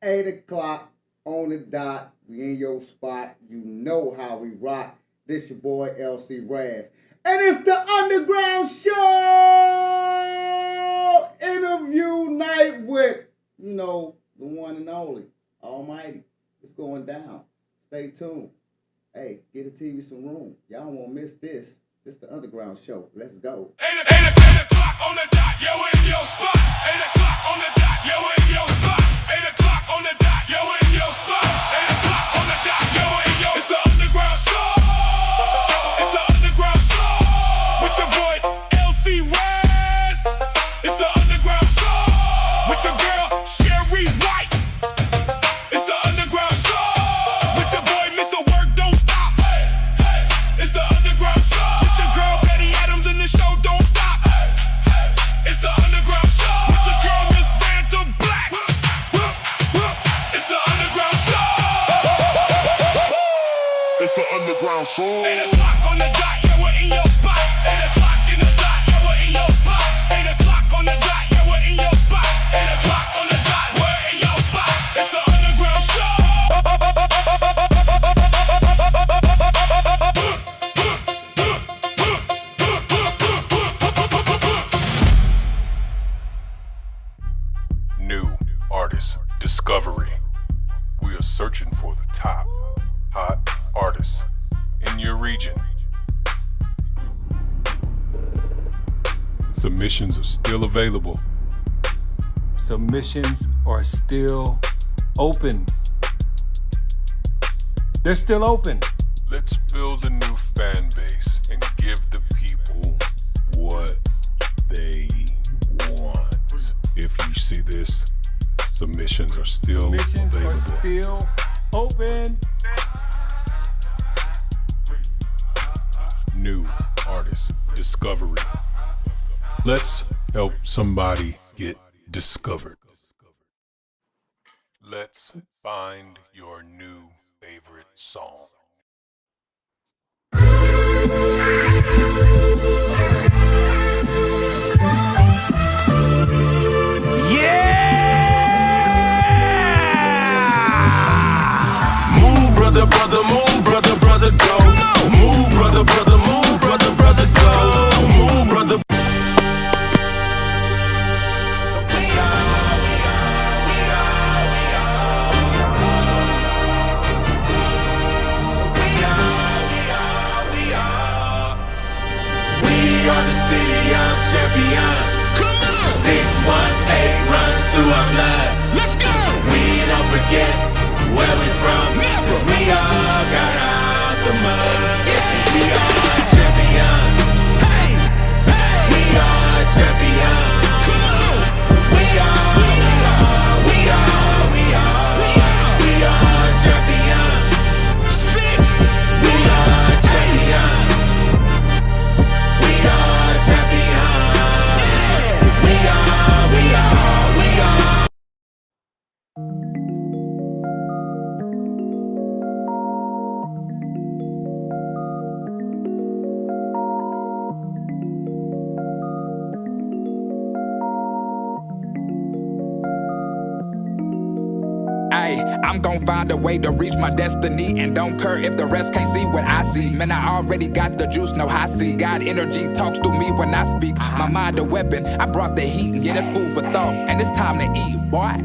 8 o'clock on the dot. We in your spot. You know how we rock. This your boy LC Raz. And it's the UndaGround Shoow interview night with, the one and only, Almighty. It's going down. Stay tuned. Hey, get a TV some room. Y'all won't miss this. This the UndaGround Shoow. Let's go. 8 o'clock on the dot. Yo, in your spot. 8 o'clock on the dot. Yo, in your spot. 8 o'clock on the dot. Yo, in your spot. 8 o'clock on the dot. Yo, in your. It's the UndaGround Shoow. It's the UndaGround Shoow. With your boy LC Raz. It's the UndaGround Shoow. With your girl Sherry White. It's the UndaGround Shoow. With your boy Mr. Work Don't Stop. It's the UndaGround Shoow. With your girl Betty Adams in the show Don't Stop. It's the UndaGround Shoow. With your girl Miss Fanta Black. It's the UndaGround Shoow. It's the UndaGround Shoow. 8 o'clock on the dot, yeah, we're in your spot. 8 o'clock in the dot, yeah, we're in your spot. 8 o'clock on the dot, yeah, we're in your spot. 8 o'clock on the dot, we're in your spot. It's the UndaGround Shoow. New artist discovery. We are searching for the top hot artists in your region. Submissions are still available. Submissions are still open. They're still open. Let's build a new fan base and give the people what they want. If you see this, submissions are still Submissions available. are still open. New artist discovery. Let's help somebody get discovered. Let's find your new favorite song. Move, brother, brother, move, brother, brother, go. Move, brother, brother, move, brother, brother, go. Move, brother. We are the city of champions. 618 runs through our blood. Let's go! We don't forget where we from, 'cause we all got out the mud. We are champions. We are champions. We are champions. We are champions. We are champions. We are. Ay, I'm gon' find a way to reach my destiny and don't care if the rest can't see what I see. Man, I already got the juice, no high see. God energy talks to me when I speak. My mind a weapon, I brought the heat, and yeah, that's food for thought. And it's time to eat, boy.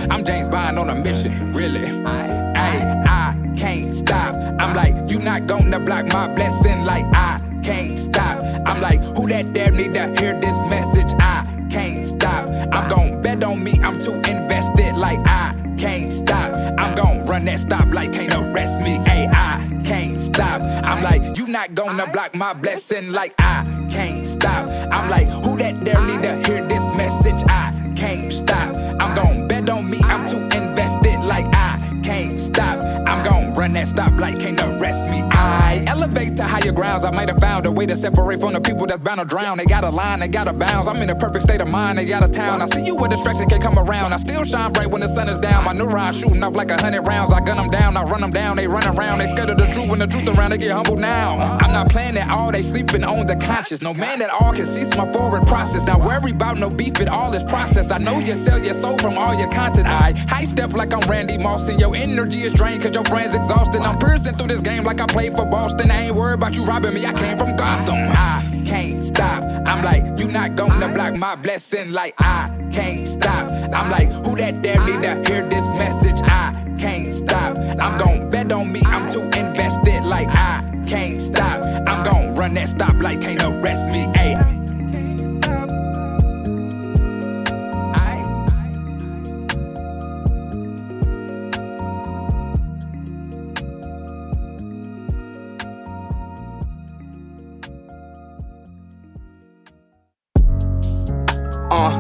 I'm James Bond on a mission, really. Ay, I can't stop. I'm like, you not gonna block my blessing, like I can't stop. I'm like, who that there need to hear this message? I can't stop. I'm gon' bet on me, I'm too invested, like I can't stop. I'm gon' run that stoplight, can't arrest me. Ay, I can't stop. I'm like, you not gonna block my blessing, like I can't stop. I'm like, who that there need to hear this message? I can't stop. I'm gon' bet on me, I'm too invested, like I can't stop. I'm gon' run that stoplight, can't arrest me. I elevate to higher higher grounds. I might have found a way to separate from the people that's bound to drown. They got a line, they got a bounds. I'm in a perfect state of mind, they got a town. I see you where distraction can come around. I still shine bright when the sun is down. My neurons shooting off like 100 rounds. I gun them down, I run them down. They run around, they scared of the truth when the truth around. They get humbled now. I'm not playing at all, they sleeping on the conscious. No man at all can cease my forward process. Not worry about no beef at all, this process. I know you sell your soul from all your content. I high step like I'm Randy Moss, and your energy is drained cause your friends exhausted. I'm piercing through this game like I played for Boston. I ain't worried about you robbing me, I came from Gotham. I can't stop, I'm like, you not gonna block my blessing. Like I can't stop, I'm like, who that damn need to hear this message? I can't stop, I'm gon' bet on me, I'm too invested. Like I can't stop, I'm gon' run that stoplight, can't arrest me. Ayy.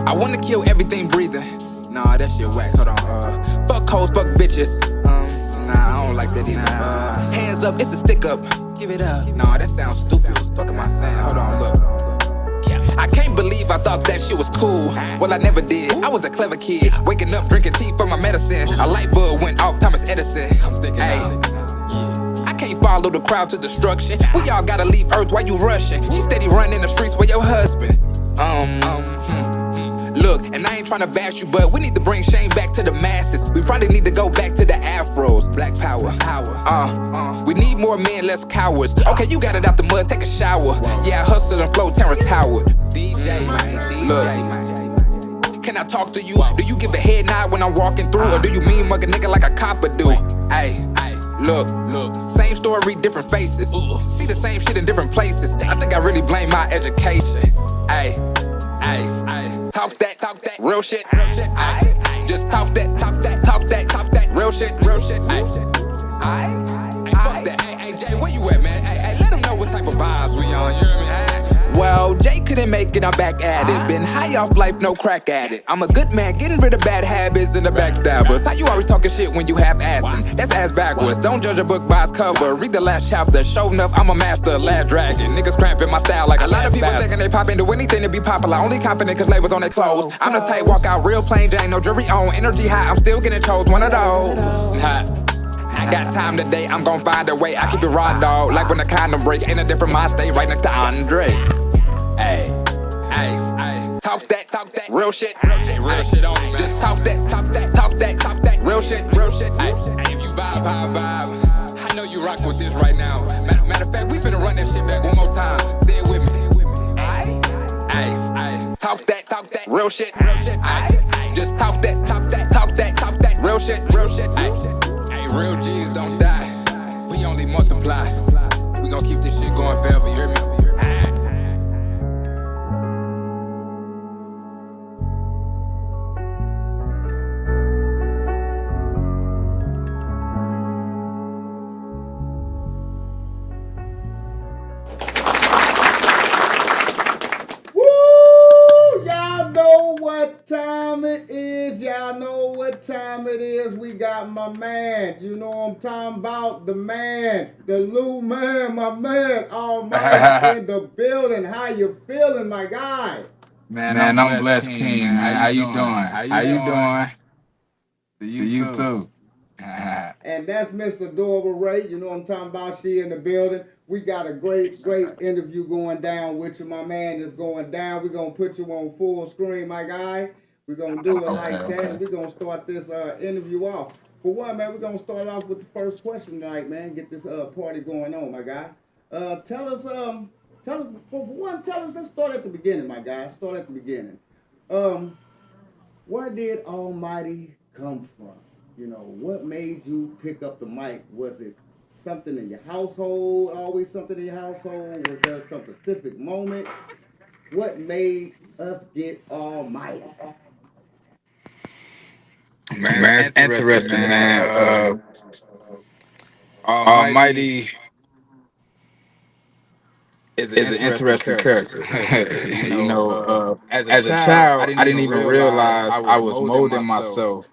I wanna kill everything breathing. Nah, that shit whack. Hold on. Fuck hoes, fuck bitches. Nah, I don't like that either. Hands up, it's a stick up. Give it up. Nah, that sounds stupid. What the fuck am I saying? Hold on, look. I can't believe I thought that shit was cool. Well, I never did. I was a clever kid. Waking up, drinking tea for my medicine. A light bulb went off, Thomas Edison. I'm thinking, hey. I can't follow the crowd to destruction. We all gotta leave Earth while you rushing. She steady running the streets with your husband. Look, and I ain't tryna bash you, but we need to bring shame back to the masses. We probably need to go back to the afros. Black power. We need more men, less cowards. Okay, you got it out the mud, take a shower. Yeah, I hustle and flow, Terrence Howard. Look, can I talk to you? Do you give a head nod when I'm walking through? Or do you mean mug a nigga like a copper do? Ayy, look, same story, different faces. See the same shit in different places. I think I really blame my education. Ayy. Talk that, real shit. Ayy, just talk that, real shit. Ayy, fuck that. Hey, Jay, where you at, man? Hey, let them know what type of vibes we on. You hear me? Well, Jay couldn't make it, I'm back at it. Been high off life, no crack at it. I'm a good man, getting rid of bad habits and the backstabbers. How you always talking shit when you have assing? That's ass backwards. Don't judge a book by its cover. Read the last chapter. Show enough, I'm a master, last dragon. Niggas cramping my style like a lot of people thinking they pop into anything to be popular. Only confident cause labels on their clothes. I'm the type walk out real plain Jane, no jewelry on. Energy high, I'm still getting chose. One of those. I got time today, I'm gon' find a way. I keep it raw, dog. Like when the condom break, ain't a different mind state right next to Andre. Ay, talk that, real shit, on me. Just talk that, real shit. Ay, if you vibe, I know you rock with this right now. Matter of fact, we finna run that shit back one more time. Say it with me. Ay, talk that, real shit. Ay, just talk that, real shit. Ay, real G's don't die. We only multiply. We gon' keep this shit going forever. You hear me? What time it is, y'all know what time it is. We got my man, you know what I'm talking about, the man, the Lou man, my man, Almighty in the building. How you feeling, my guy? Man, I'm blessed, King, man. How you doing? How you doing? You too. And that's Miss Adorable Ray, you know what I'm talking about, she in the building. We got a great interview going down with you, my man. It's going down. We're going to put you on full screen, my guy. We're going to do it like that, and we're going to start this interview off. For one, man, we're going to start off with the first question tonight, man. Get this party going on, my guy. Tell us, let's start at the beginning, my guy. Start at the beginning. Where did Almighty come from? You know, what made you pick up the mic? Was it something in your household? Always something in your household? Was there some specific moment? What made us get Almighty? Man, it's interesting, man. Almighty is an interesting character. You know, as a child, I didn't even realize I was molding myself.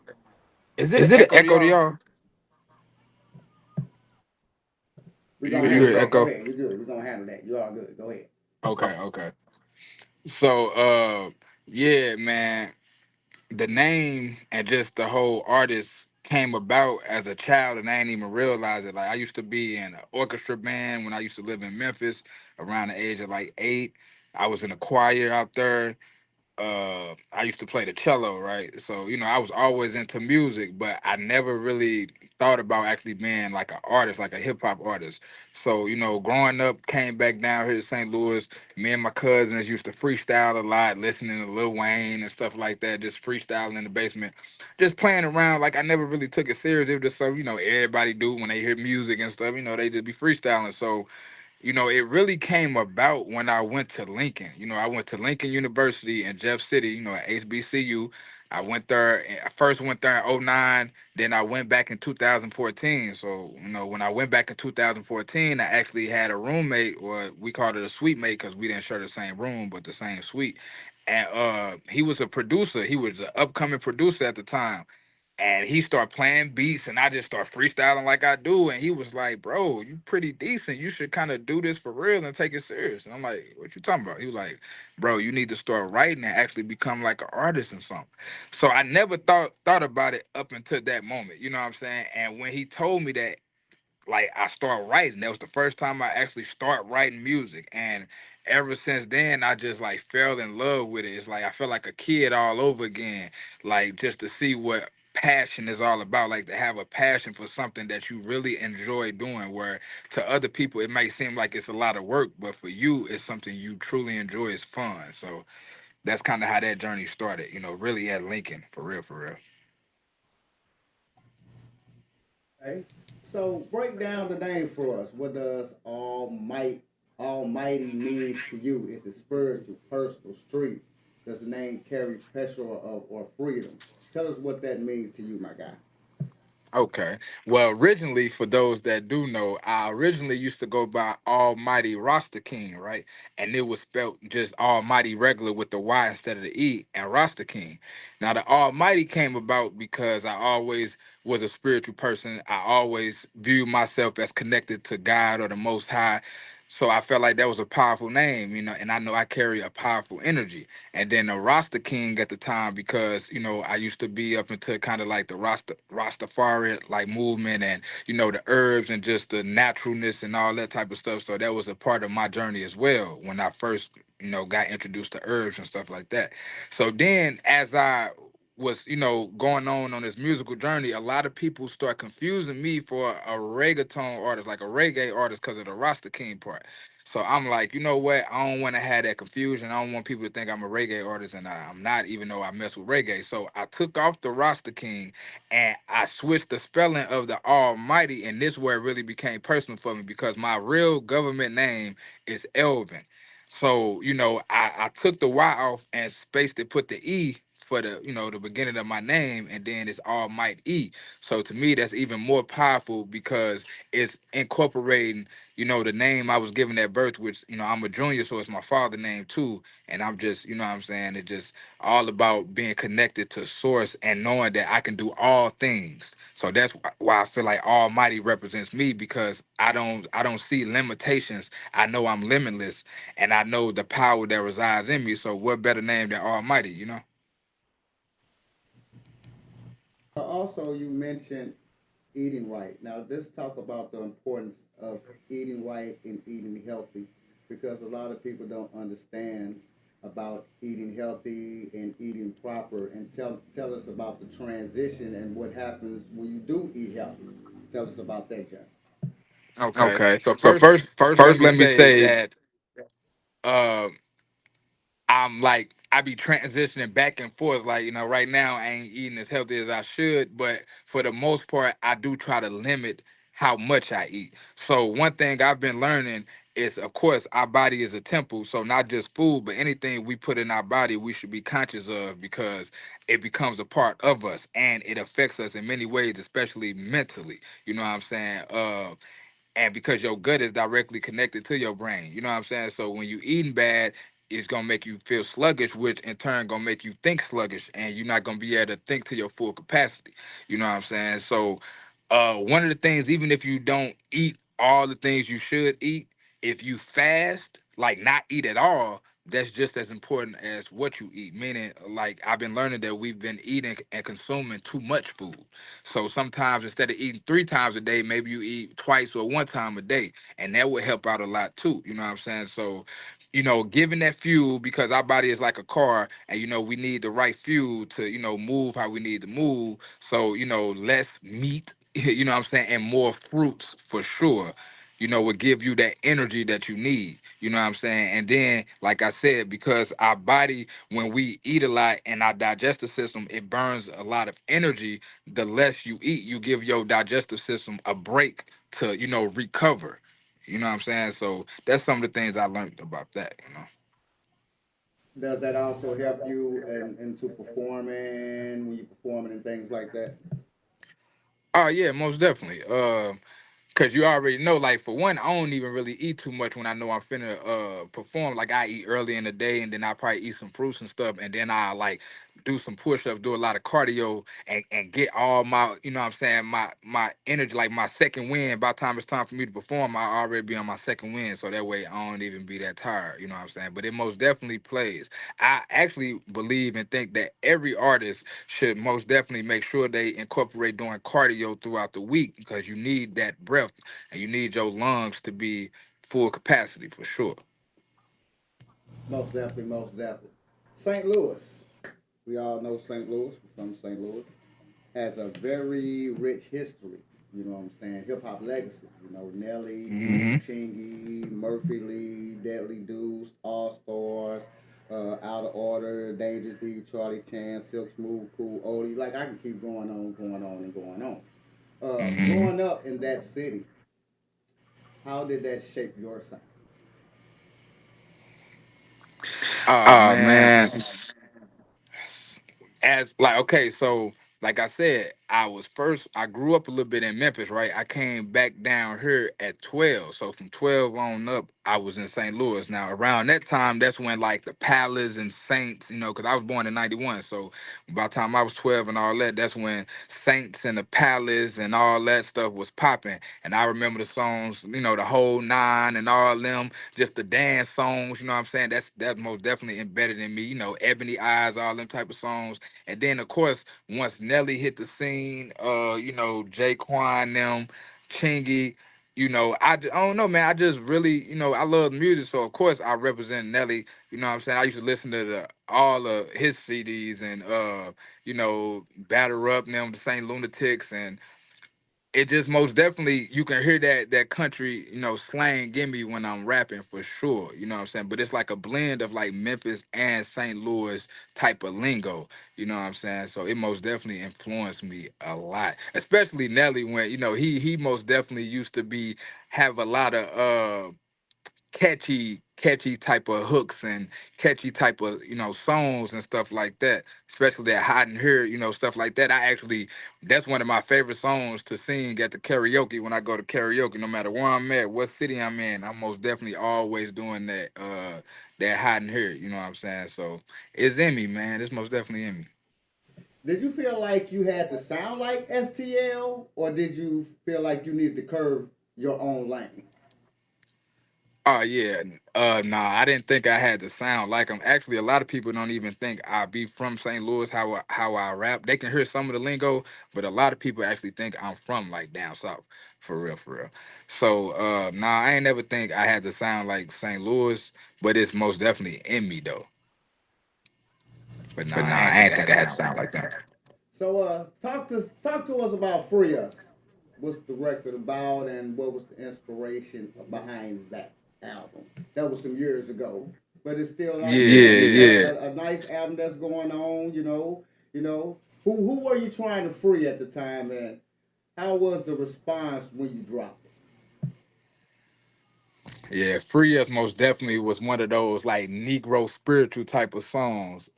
Is it an echo to y'all? We're You gonna you handle hear that. Go echo? ahead. We good. We're gonna handle that. You all good. Go ahead. Okay, okay. So yeah, man, the name and just the whole artist came about as a child, and I didn't even realize it. Like, I used to be in an orchestra band when I used to live in Memphis around the age of like 8. I was in a choir out there. I used to play the cello, right? So, I was always into music, but I never really thought about actually being like an artist, like a hip hop artist. So, growing up, came back down here to St. Louis. Me and my cousins used to freestyle a lot, listening to Lil Wayne and stuff like that, just freestyling in the basement, just playing around. Like, I never really took it serious. It was just so, everybody do when they hear music and stuff, they just be freestyling. So, it really came about when I went to Lincoln. I went to Lincoln University in Jeff City, at HBCU. I went there, I first went there in '09, then I went back in 2014. So, when I went back in 2014, I actually had a roommate, or we called it a suite mate because we didn't share the same room, but the same suite. And he was a producer. He was an upcoming producer at the time, and he started playing beats, and I just start freestyling like I do. And he was like, "Bro, you pretty decent. You should kind of do this for real and take it serious." And I'm like, "What you talking about?" He was like, "Bro, you need to start writing and actually become like an artist and something." So I never thought about it up until that moment. You know what I'm saying? And when he told me that, like, I start writing. That was the first time I actually start writing music. And ever since then, I just like fell in love with it. It's like I felt like a kid all over again. Like, just to see what passion is all about, like to have a passion for something that you really enjoy doing, where to other people it might seem like it's a lot of work, but for you it's something you truly enjoy. It's fun. So that's kind of how that journey started, really at Lincoln, for real, for real. Okay. So break down the name for us. What does Almighty means to you? Is it spiritual, personal, street? Does the name carry pressure or freedom? Tell us what that means to you, my guy. Okay. Well, originally, for those that do know, I originally used to go by Almighty Rasta King, right? And it was spelt just Almighty regular with the Y instead of the E, and Rasta King. Now, the Almighty came about because I always was a spiritual person. I always viewed myself as connected to God or the Most High. So I felt like that was a powerful name, and I know I carry a powerful energy. And then the Rasta King at the time, because I used to be up into kind of like the Rastafari like movement, and the herbs and just the naturalness and all that type of stuff. So that was a part of my journey as well when I first got introduced to herbs and stuff like that. So then as I was going on this musical journey, a lot of people start confusing me for a reggaeton artist, like a reggae artist, because of the Rasta King part. So I'm like, you know what? I don't want to have that confusion. I don't want people to think I'm a reggae artist, and I'm not, even though I mess with reggae. So I took off the Rasta King and I switched the spelling of the Almighty, and this is where it really became personal for me because my real government name is Elvin. So, I took the Y off and spaced it, put the E for the beginning of my name, and then it's Almighty E. So to me, that's even more powerful because it's incorporating the name I was given at birth, which, I'm a junior, so it's my father name too. And I'm just, what I'm saying, it just all about being connected to source and knowing that I can do all things. So that's why I feel like Almighty represents me, because I don't see limitations. I know I'm limitless, and I know the power that resides in me. So what better name than Almighty? Also, you mentioned eating right. Now, let's talk about the importance of eating right and eating healthy, because a lot of people don't understand about eating healthy and eating proper. And tell us about the transition and what happens when you do eat healthy. Tell us about that, John. Okay. Okay. So So first let first, me let me say say, that uh I'm like, I be transitioning back and forth. Like, right now I ain't eating as healthy as I should, but for the most part, I do try to limit how much I eat. So one thing I've been learning is, of course, our body is a temple. So not just food, but anything we put in our body, we should be conscious of, because it becomes a part of us and it affects us in many ways, especially mentally. You know what I'm saying? And because your gut is directly connected to your brain. You know what I'm saying? So when you eating bad, it's gonna make you feel sluggish, which in turn gonna make you think sluggish, and you're not gonna be able to think to your full capacity. You know what I'm saying? So one of the things, even if you don't eat all the things you should eat, if you fast, like not eat at all, that's just as important as what you eat. Meaning, like I've been learning that we've been eating and consuming too much food. So sometimes instead of eating 3 times a day, maybe you eat twice or 1 time a day, and that would help out a lot too. You know what I'm saying? So, giving that fuel, because our body is like a car, and we need the right fuel to move how we need to move. So less meat, what I'm saying, and more fruits for sure, will give you that energy that you need. You know what I'm saying? And then, like I said, because our body, when we eat a lot and our digestive system, it burns a lot of energy. The less you eat, you give your digestive system a break to, recover. You know what I'm saying? So that's some of the things I learned about that. Does that also help you into performing when you're performing and things like that? Oh yeah, most definitely. Cause you already know, like for one, I don't even really eat too much when I know I'm finna perform. Like I eat early in the day, and then I probably eat some fruits and stuff, and then I like do some push-ups, do a lot of cardio, and get all my, what I'm saying, my energy, like my second wind. By the time it's time for me to perform, I already be on my second wind, so that way I don't even be that tired. You know what I'm saying? But it most definitely plays. I actually believe and think that every artist should most definitely make sure they incorporate doing cardio throughout the week, because you need that breath and you need your lungs to be full capacity for sure. Most definitely, most definitely. St. Louis. We all know St. Louis. We're from St. Louis. Has a very rich history. You know what I'm saying? Hip hop legacy. Nelly, you, Hmm. Chingy, Murphy Lee, Deadly Deuce, All Stars, Out of Order, Dangerous D, Charlie Chan, Silk Smooth, Cool, Odie. Like I can keep going on, and going on. Hmm. Growing up in that city, how did that shape your sound? Oh Oh man, man. as like okay, so like I said, I grew up a little bit in Memphis, right? I came back down here at 12. So from 12 on up, I was in St. Louis. Now around that time, that's when like the Palace and Saints, because I was born in 91. So by the time I was 12 and all that, that's when Saints and the Palace and all that stuff was popping. And I remember the songs, the whole nine and all them, just the dance songs, you know what I'm saying? That's most definitely embedded in me, Ebony Eyes, all them type of songs. And then of course, once Nelly hit the scene, Jaquan, them, Chingy, I don't know, man. I just really, I love music, so of course I represent Nelly. You know what I'm saying? I used to listen to all of his CDs and Batter Up, them, the Saint Lunatics, and it just most definitely, you can hear that country, slang gimme when I'm rapping for sure. You know what I'm saying? But it's like a blend of like Memphis and St. Louis type of lingo. You know what I'm saying? So it most definitely influenced me a lot. Especially Nelly, when, he most definitely used to have a lot of catchy type of hooks and catchy type of songs and stuff like that, especially that hot in here, stuff like that. That's one of my favorite songs to sing at the karaoke. When I go to karaoke, no matter where I'm at, what city I'm in, I'm most definitely always doing that hot in here, you know what I'm saying? So it's in me, man. It's most definitely in me. Did you feel like you had to sound like STL, or did you feel like you needed to curve your own lane? Oh yeah, nah. I didn't think I had to sound like him. Actually, a lot of people don't even think I be from St. Louis. How I rap, they can hear some of the lingo, but a lot of people actually think I'm from like down south, for real, for real. So, nah, I ain't never think I had to sound like St. Louis, but it's most definitely in me though. But nah, But nah, I ain't I think ain't I had think to I had to sound like sound that. like that. So talk to us about Free Us. What's the record about, and what was the inspiration behind that album? That was some years ago, but it's still like Yeah, yeah. a nice album that's going on. Who were you trying to free at the time, and how was the response when you dropped it? Yeah, Free Us most definitely was one of those like Negro spiritual type of songs.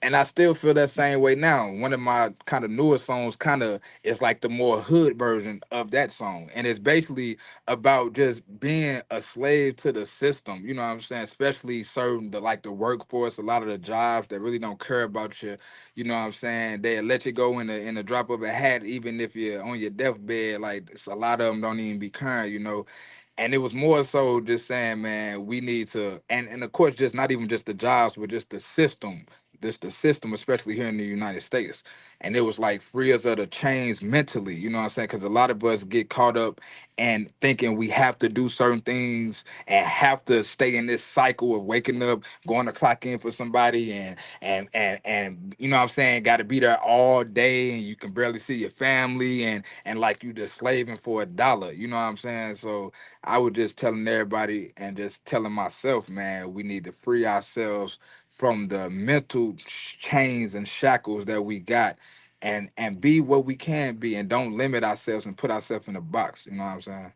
and I still feel that same way now. One of my kind of newer songs kind of is like the more hood version of that song. And it's basically about just being a slave to the system. You know what I'm saying? Especially serving the workforce, a lot of the jobs that really don't care about you. You know what I'm saying? They let you go in the drop of a hat, even if you're on your deathbed. Like a lot of them don't even be current. And it was more so just saying, man, we need to, and of course, just not even just the jobs, but just the system, just the system, especially here in the United States. And it was like free us of the chains mentally, you know what I'm saying? Because a lot of us get caught up and thinking we have to do certain things and have to stay in this cycle of waking up, going to clock in for somebody, and you know what I'm saying, got to be there all day, and you can barely see your family, and like you just slaving for a dollar, you know what I'm saying? So I was just telling everybody and just telling myself, man, we need to free ourselves from the mental chains and shackles that we got, and be what we can be, and don't limit ourselves and put ourselves in a box. You know what I'm saying?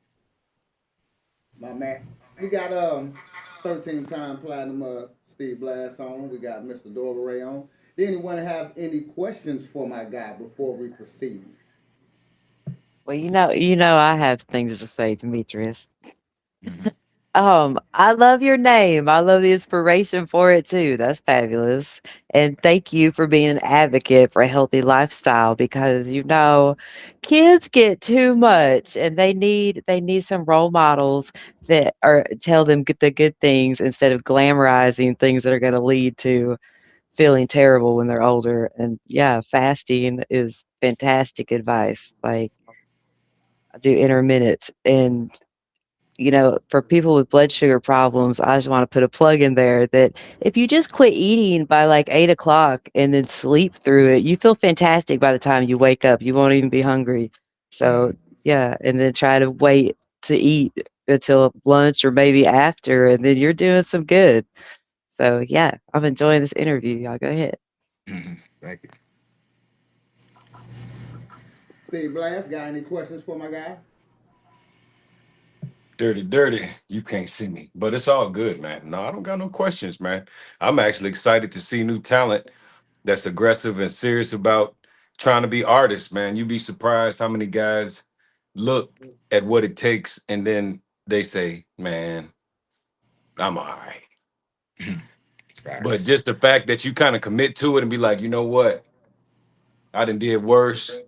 My man. We got 13-time platinum Steve Blast on. We got Mr. Dorbray on. Did anyone have any questions for my guy before we proceed? Well, I have things to say, Demetrius. Mhm. I love your name. I love the inspiration for it too. That's fabulous. And thank you for being an advocate for a healthy lifestyle because kids get too much and they need some role models that are tell them the good things instead of glamorizing things that are going to lead to feeling terrible when they're older. And yeah, fasting is fantastic advice. Like I do intermittent and for people with blood sugar problems, I just want to put a plug in there that if you just quit eating by like 8 o'clock and then sleep through it, you feel fantastic by the time you wake up. You won't even be hungry. So, Mhm. yeah. And then try to wait to eat until lunch or maybe after, and then you're doing some good. So, yeah, I'm enjoying this interview. Y'all go ahead. Mhm. Thank you. Steve Blast, got any questions for my guy? Dirty, dirty. You can't see me, but it's all good, man. No, I don't got no questions, man. I'm actually excited to see new talent that's aggressive and serious about trying to be artists, man. You'd be surprised how many guys look at what it takes and then they say, man, I'm all right. Mhm. But Facts. just the fact that you kind of commit to it and be like, you know what? I done did worse.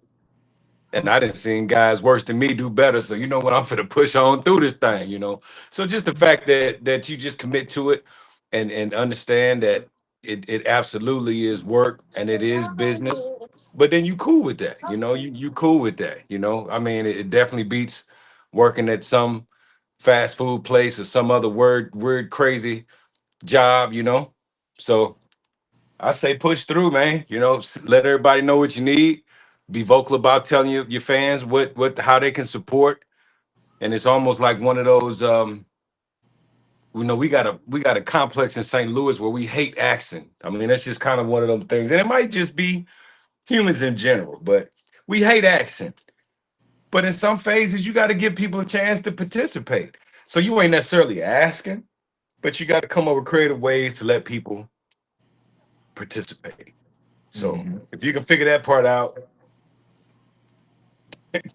And I didn't seen guys worse than me do better. So you know what? I'm finna push on through this thing. So just the fact that you just commit to it and understand that it absolutely is work and it is business. But then you cool with that, you cool with that. I mean, it definitely beats working at some fast food place or some other weird crazy job. So I say push through, man. Let everybody know what you need. Be vocal about telling your fans what how they can support. And it's almost like one of those. We got a complex in St. Louis where we hate accent. I mean, that's just kind of one of those things, and it might just be humans in general, but we hate accent. But in some phases, you got to give people a chance to participate. So you ain't necessarily asking, but you got to come up with creative ways to let people participate. So Mhm. if you can figure that part out,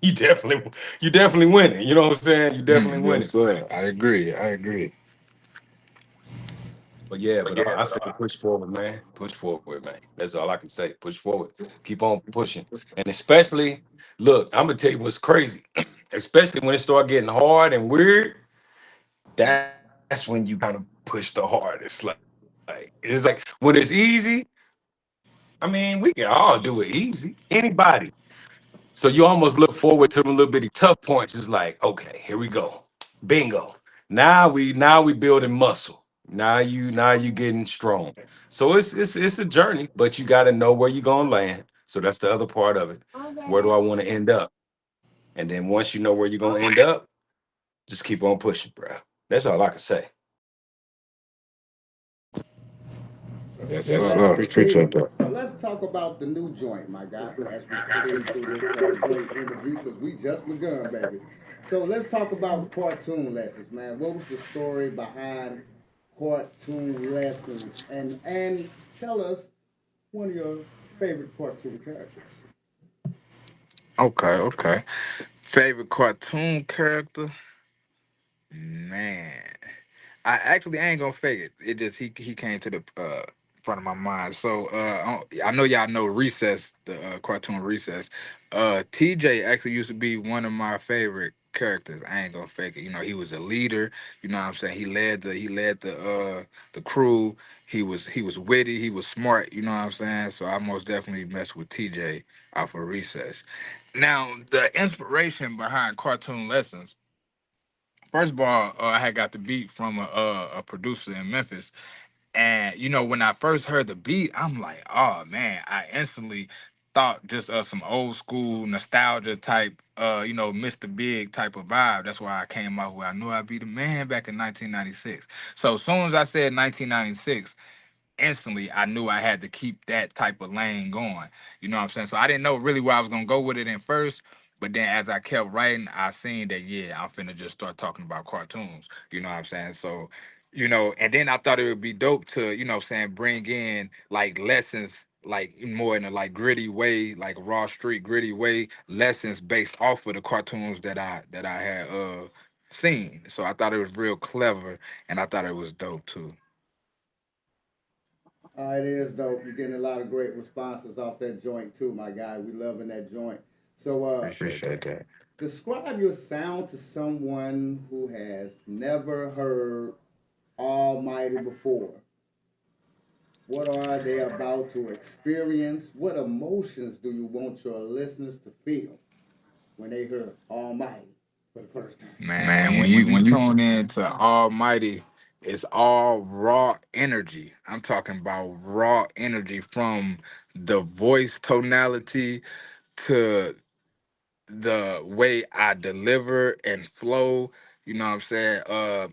you definitely winning. You know what I'm saying? You definitely Yes, winning. sir. I agree. I agree. But yeah, but I say push forward, man. Push forward, man. That's all I can say. Push forward. Keep on pushing. And especially, look, I'm gonna tell you what's crazy. Especially when it start getting hard and weird, that's when you kind of push the hardest. Like it's like when it's easy, I mean, we can all do it easy. Anybody. So you almost look forward to the little bitty tough points. It's like, okay, here we go. Bingo. Now we building muscle. Now you getting strong. So it's a journey, but you got to know where you're gonna land. So that's the other part of it. Where do I want to end up? And then once you know where you're gonna end up, just keep on pushing, bro. That's all I can say. Yes, So sir. Yes, let's sir. Appreciate proceed. that. So let's talk about the new joint, my guy, as we proceed through this great interview because we just begun, baby. So let's talk about cartoon lessons, man. What was the story behind cartoon lessons? And tell us one of your favorite cartoon characters. Okay, okay. Favorite cartoon character? Man, I ain't gonna fake it. It just he came to the front of my mind. So I know y'all know Recess, the cartoon Recess. TJ actually used to be one of my favorite characters. I ain't gonna fake it. You know, he was a leader. You know what I'm saying? He led the crew. He was witty. He was smart. You know what I'm saying? So I most definitely messed with TJ off of Recess. Now the inspiration behind cartoon lessons. First of all, I had got the beat from a producer in Memphis, and you know when I first heard the beat, I'm like, oh man! I instantly thought just some old school nostalgia type, Mr. Big type of vibe. That's why I came out with I knew I'd be the man back in 1996. So as soon as I said 1996, instantly I knew I had to keep that type of lane going. You know what I'm saying? So I didn't know really where I was gonna go with it in first. But then as I kept writing, I seen that yeah, I'm finna just start talking about cartoons. You know what I'm saying? So, and then I thought it would be dope to, bring in like lessons like more in a like gritty way, like raw street gritty way, lessons based off of the cartoons that I had seen. So I thought it was real clever and I thought it was dope too. It is dope. You're getting a lot of great responses off that joint too, my guy. We loving that joint. So, Appreciate that. describe your sound to someone who has never heard Almighty before. What are they about to experience? What emotions do you want your listeners to feel when they hear Almighty for the first time? Man, when you tune in to Almighty, it's all raw energy. I'm talking about raw energy from the voice tonality to the way I deliver and flow, you know what I'm saying?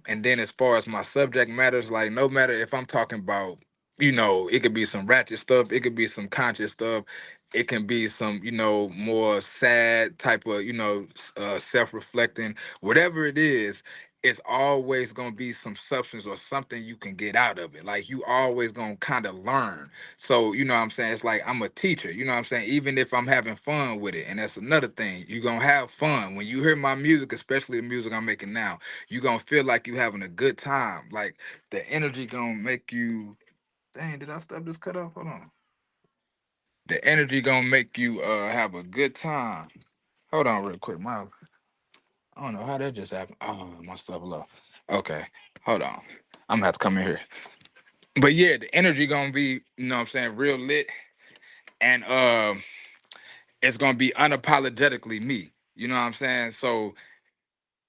And then as far as my subject matters, like no matter if I'm talking about, it could be some ratchet stuff, it could be some conscious stuff, it can be some, more sad type of, self-reflecting, whatever it is, it's always gonna be some substance or something you can get out of it. Like you always gonna kind of learn. So, you know what I'm saying? It's like I'm a teacher, you know what I'm saying? Even if I'm having fun with it. And that's another thing. You're going to have fun. When you hear my music, especially the music I'm making now, you're going to feel like you're having a good time. Like the energy going to make you. Dang, did I stop this cut off? Hold on. The energy going to make you have a good time. Hold on real quick. I don't know how that just happened. Oh, my stuff low. Okay. Hold on. I'm going to have to come in here. But yeah, the energy going to be, you know what I'm saying, real lit. And it's gonna be unapologetically me. You know what I'm saying? So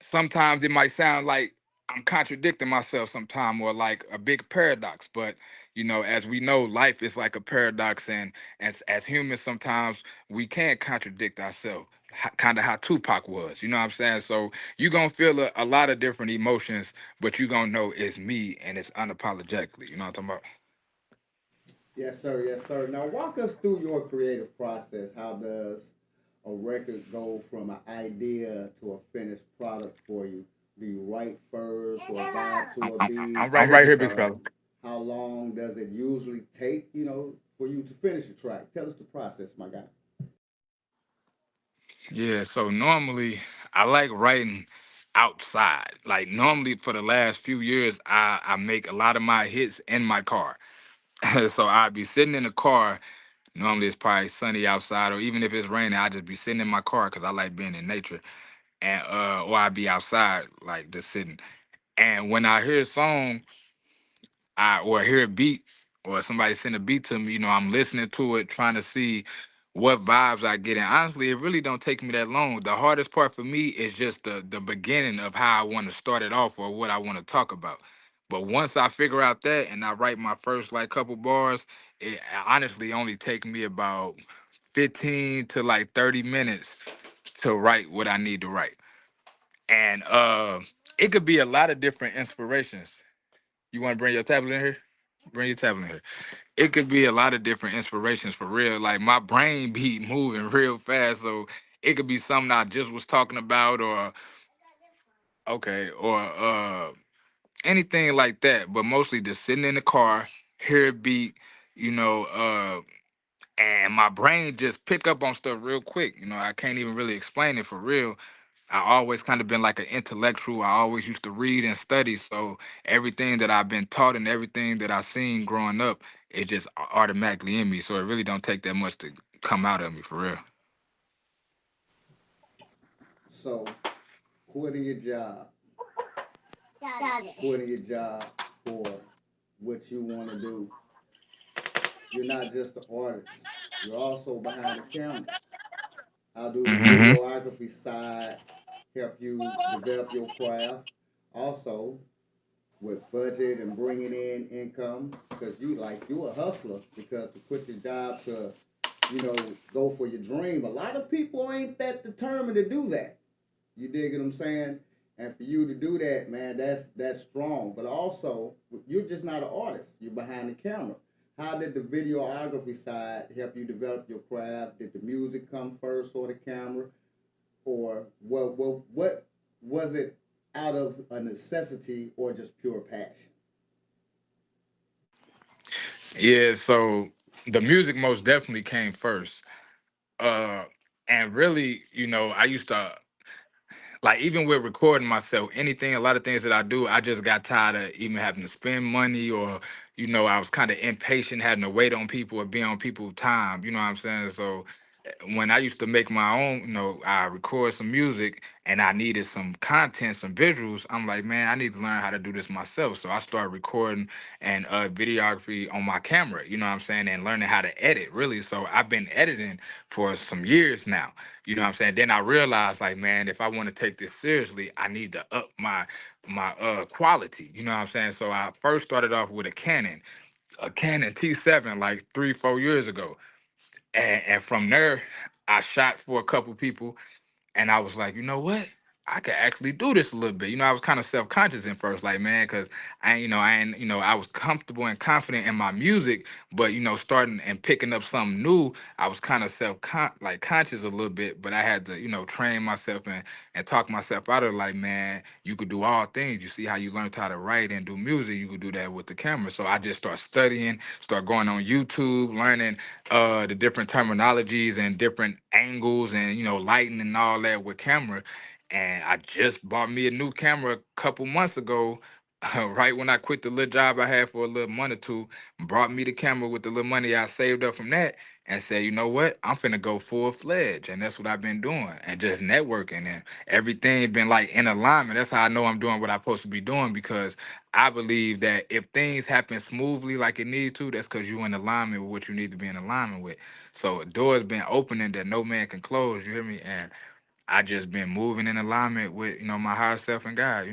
sometimes it might sound like I'm contradicting myself sometime or like a big paradox, but as we know, life is like a paradox, and as humans, sometimes we can contradict ourselves. Kind of how Tupac was, you know what I'm saying? So you're gonna feel a lot of different emotions, but you're gonna know it's me and it's unapologetically. You know what I'm talking about? Yes, sir. Yes, sir. Now, walk us through your creative process. How does a record go from an idea to a finished product for you? Do you write first or vibe to a I'm beat? right here, big fella. How long does it usually take, for you to finish a track? Tell us the process, my guy. Yeah, so normally I like writing outside. Like normally for the last few years, I make a lot of my hits in my car. So I'd be sitting in the car. Normally it's probably sunny outside, or even if it's raining, I just be sitting in my car because I like being in nature, and or I'd be outside like just sitting. And when I hear a song, or hear a beat or somebody send a beat to me, I'm listening to it, trying to see what vibes I get. And honestly, it really don't take me that long. The hardest part for me is just the beginning of how I want to start it off or what I want to talk about. But once I figure out that and I write my first like couple bars, it honestly only take me about 15 to like 30 minutes to write what I need to write. And it could be a lot of different inspirations. You want to bring your tablet in here? Bring your tablet in here. It could be a lot of different inspirations for real. Like my brain be moving real fast, so it could be something I just was talking about, or okay, or anything like that. But mostly just sitting in the car, hear a beat, you know, and my brain just pick up on stuff real quick. You know, I can't even really explain it for real. I always kind of been like an intellectual. I always used to read and study, so everything that I've been taught and everything that I've seen growing up, it just automatically in me. So it really don't take that much to come out of me for real. So, quitting your job, quitting your job for what you want to do. You're not just the artist. You're also behind the camera. How do the Hmm. videography side help you develop your craft? Also, with budget and bringing in income, because you a hustler. Because to quit your job to, go for your dream, a lot of people ain't that determined to do that. You dig what I'm saying? And for you to do that, man, that's strong. But also, you're just not an artist. You're behind the camera. How did the videography side help you develop your craft? Did the music come first or the camera? Or what was it out of a necessity or just pure passion? Yeah, so the music most definitely came first. Uh, and really, you know, I used to like even with recording myself, anything, a lot of things that I do, I just got tired of even having to spend money or, you know, I was kind of impatient having to wait on people or be on people's time. You know what I'm saying? So when I used to make my own, you know, I record some music and I needed some content, some visuals. I'm like, man, I need to learn how to do this myself. So I started recording and videography on my camera, you know what I'm saying, and learning how to edit really. So I've been editing for some years now, you know what I'm saying. Then I realized, like, man, if I want to take this seriously, I need to up my quality, you know what I'm saying. So I first started off with a Canon T7 like 3-4 years ago, and from there, I shot for a couple people, and I was like, you know what? I could actually do this a little bit. You know, I was kind of self-conscious in first, like, man, because I was comfortable and confident in my music, but starting and picking up something new, I was kind of conscious a little bit, but I had to, train myself and talk myself out of like, man, you could do all things. You see how you learned how to write and do music, you could do that with the camera. So I just start studying, start going on YouTube, learning the different terminologies and different angles and lighting and all that with camera. And I just bought me a new camera a couple months ago, right when I quit the little job I had for a little month or two. Brought me the camera with the little money I saved up from that, and said, you know what, I'm finna go full fledged. And that's what I've been doing, and just networking, and everything been like in alignment. That's how I know I'm doing what I'm supposed to be doing, because I believe that if things happen smoothly like it needs to, that's because you're in alignment with what you need to be in alignment with. So doors been opening that no man can close. You hear me? And I just been moving in alignment with my higher self and God.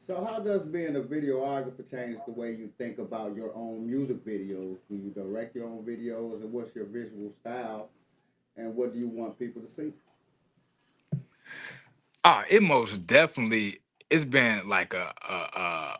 So how does being a videographer change the way you think about your own music videos? Do you direct your own videos, and what's your visual style, and what do you want people to see? It most definitely, it's been like a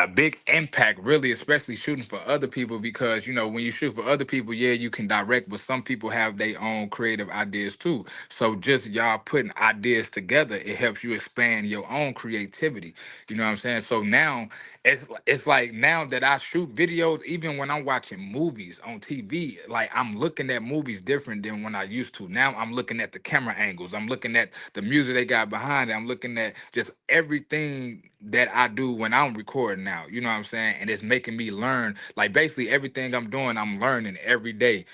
big impact, really, especially shooting for other people, because when you shoot for other people, yeah, you can direct, but some people have their own creative ideas too. So just y'all putting ideas together, it helps you expand your own creativity. You know what I'm saying? So now it's like, now that I shoot videos, even when I'm watching movies on TV, like I'm looking at movies different than when I used to. Now I'm looking at the camera angles, I'm looking at the music they got behind it, I'm looking at just everything that I do when I'm recording now. You know what I'm saying? And it's making me learn. Like basically everything I'm doing, I'm learning every day.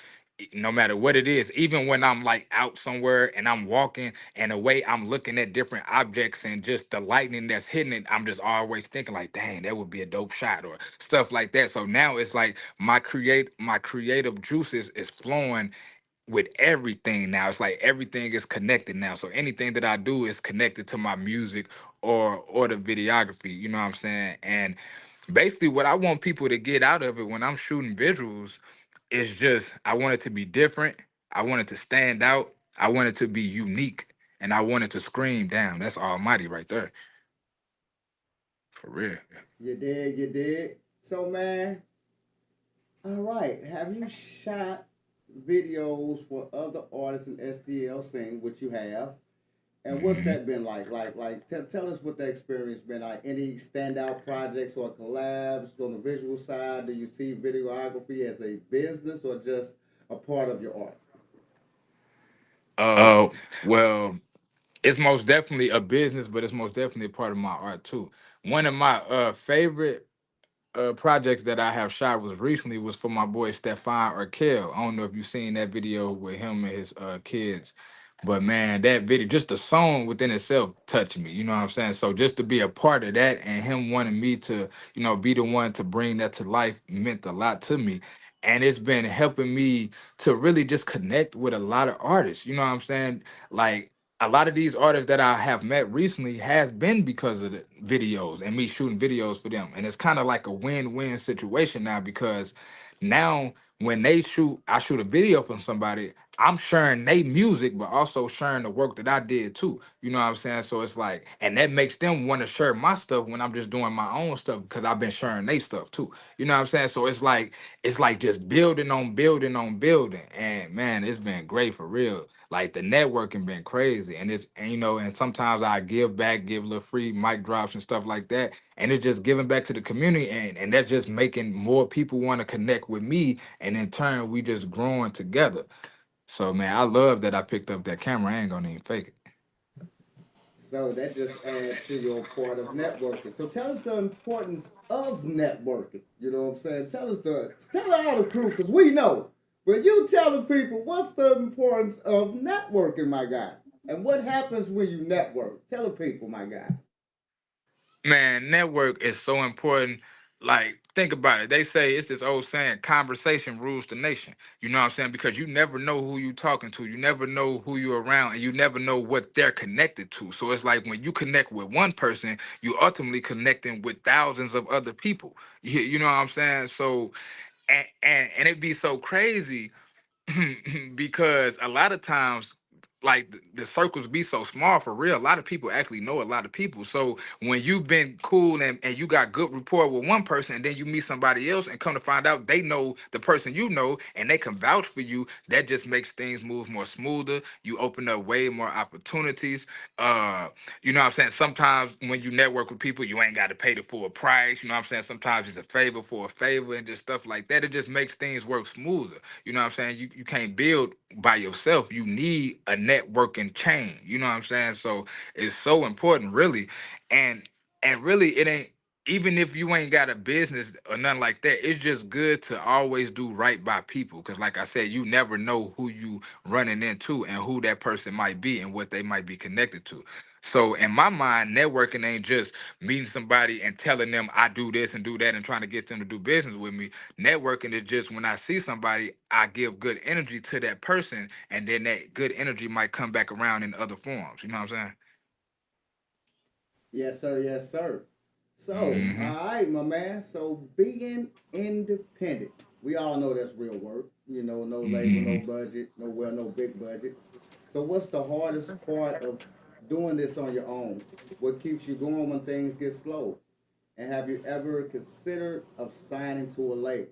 No matter what it is, even when I'm like out somewhere and I'm walking and the way I'm looking at different objects and just the lightning that's hitting it, I'm just always thinking like, dang, that would be a dope shot or stuff like that. So now it's like my creative juices is flowing with everything now. It's like everything is connected now. So anything that I do is connected to my music or the videography, you know what I'm saying? And basically what I want people to get out of it when I'm shooting visuals is just, I want it to be different. I want it to stand out. I want it to be unique. And I want it to scream down. That's almighty right there. For real. You dig, you dig. So man, all right. Have you shot videos for other artists in STL scene, which you have? And what's that been like? Tell us what that experience been like. Any standout projects or collabs on the visual side? Do you see videography as a business or just a part of your art? Uh, well, it's most definitely a business, but it's most definitely a part of my art too. One of my favorite projects that I have shot was recently was for my boy Stefan Urkel. I don't know if you've seen that video with him and his kids, but man, that video, just the song within itself touched me. You know what I'm saying? So just to be a part of that and him wanting me to, be the one to bring that to life meant a lot to me. And it's been helping me to really just connect with a lot of artists. You know what I'm saying? Like a lot of these artists that I have met recently has been because of the videos and me shooting videos for them. And it's kind of like a win-win situation now because now when they shoot, I shoot a video from somebody, I'm sharing they music, but also sharing the work that I did too. You know what I'm saying? So it's like, and that makes them want to share my stuff when I'm just doing my own stuff because I've been sharing their stuff too. You know what I'm saying? So it's like just building on building on building. And man, it's been great for real. Like the networking been crazy. And sometimes I give back, give little free mic drops and stuff like that. And it's just giving back to the community and that's just making more people want to connect with me. And in turn, we just growing together. So man, I love that I picked up that camera. I ain't gonna even fake it. So that just add to your part of networking. So tell us the importance of networking. You know what I'm saying? Tell all the crew because we know. But you tell the people what's the importance of networking, my guy, and what happens when you network. Tell the people, my guy. Man, network is so important. Like, think about it. They say it's this old saying, conversation rules the nation. You know what I'm saying? Because you never know who you talking to. You never know who you're around, and you never know what they're connected to. So it's like when you connect with one person, you ultimately connecting with thousands of other people. You know what I'm saying? So and it'd be so crazy because a lot of times like the circles be so small for real. A lot of people actually know a lot of people. So when you've been cool and you got good rapport with one person and then you meet somebody else and come to find out they know the person you know and they can vouch for you, that just makes things move more smoother. You open up way more opportunities. You know what I'm saying? Sometimes when you network with people, you ain't got to pay the full price. You know what I'm saying? Sometimes it's a favor for a favor and just stuff like that. It just makes things work smoother. You know what I'm saying? You can't build by yourself. You need a networking chain. You know what I'm saying? So it's so important, really. And and really it ain't even if you ain't got a business or nothing like that, it's just good to always do right by people. Cause like I said, you never know who you running into and who that person might be and what they might be connected to. So in my mind, networking ain't just meeting somebody and telling them I do this and do that and trying to get them to do business with me. Networking is just when I see somebody, I give good energy to that person, and then that good energy might come back around in other forms. You know what I'm Yes, sir. Yes, sir. So, saying? all right, my man. So, being independent, we all know that's real work. You know, no label, no Hmm. budget, no big budget. So, what's the hardest part of doing this on your own? What keeps you going when things get slow? And have you ever considered of signing to a label?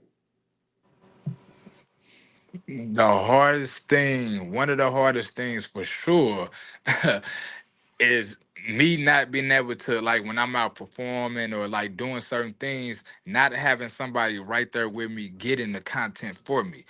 The hardest thing, one of the hardest things for sure, is me not being able to like when I'm out performing or like doing certain things, not having somebody right there with me getting the content for me.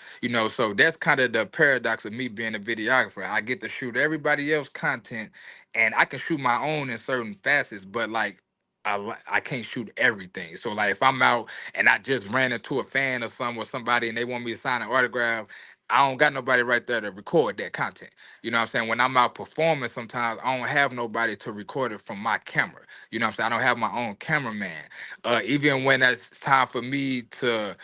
So that's kind of the paradox of me being a videographer. I get to shoot everybody else content and I can shoot my own in certain facets, but like I can't shoot everything. So like if I'm out and I just ran into a fan or something or somebody and they want me to sign an autograph, I don't got nobody right there to record that content. You know what I'm saying? When I'm out performing, sometimes I don't have nobody to record it from my camera. You know what I'm saying? I don't have my own cameraman. Even when it's time for me to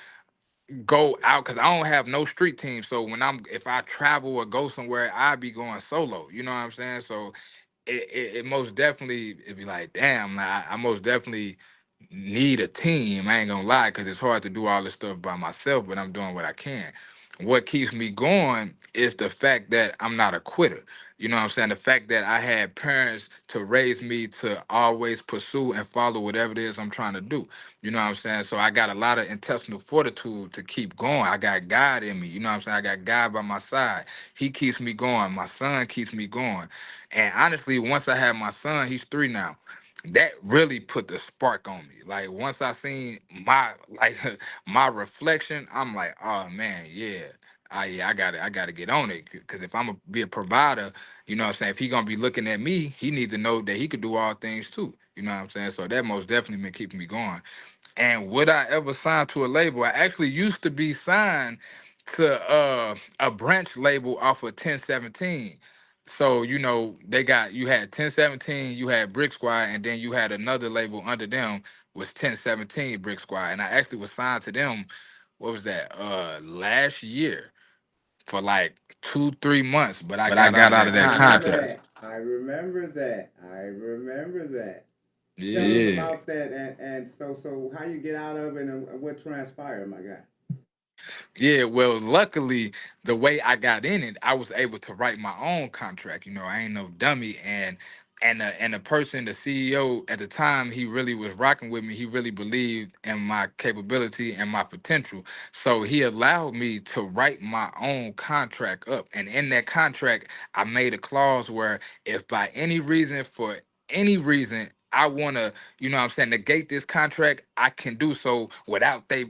go out, because I don't have no street team. So if I travel or go somewhere, I be going solo. You know what I'm saying? So it most definitely it'd be like, damn, like, I most definitely need a team. I ain't gonna lie, because it's hard to do all this stuff by myself, but I'm doing what I can. what keeps me going is the fact that I'm not a quitter. You know what I'm saying? The fact that I had parents to raise me to always pursue and follow whatever it is I'm trying to do. You know what I'm saying? So I got a lot of intestinal fortitude to keep going. I got God in me. You know what I'm saying? I got God by my side. He keeps me going. My son keeps me going. And honestly, once I had my son, he's 3 now. That really put the spark on me. Like once I seen my like my reflection, I'm like, oh man, yeah. Yeah, I gotta get on it. Cause if I'm gonna be a provider, you know what I'm saying? If he gonna be looking at me, he need to know that he could do all things too. You know what I'm saying? So that most definitely been keeping me going. And would I ever sign to a label? I actually used to be signed to a branch label off of 1017. So, you know, you had 1017, you had Brick Squad, and then you had another label under them was 1017 Brick Squad. And I actually was signed to them, what was that, last year for like 2, 3 months, but I But I got out got of out that of that contract. contract. I remember that. I remember that. Tell us Yeah. about that, and so how you get out of it and what transpired, my guy. Yeah, well, luckily, the way I got in it, I was able to write my own contract. You know, I ain't no dummy, and the person, the CEO at the time, he really was rocking with me. He really believed in my capability and my potential. So he allowed me to write my own contract up, and in that contract, I made a clause where if by any reason, for any reason, I want to, you know what I'm saying, negate this contract, I can do so without they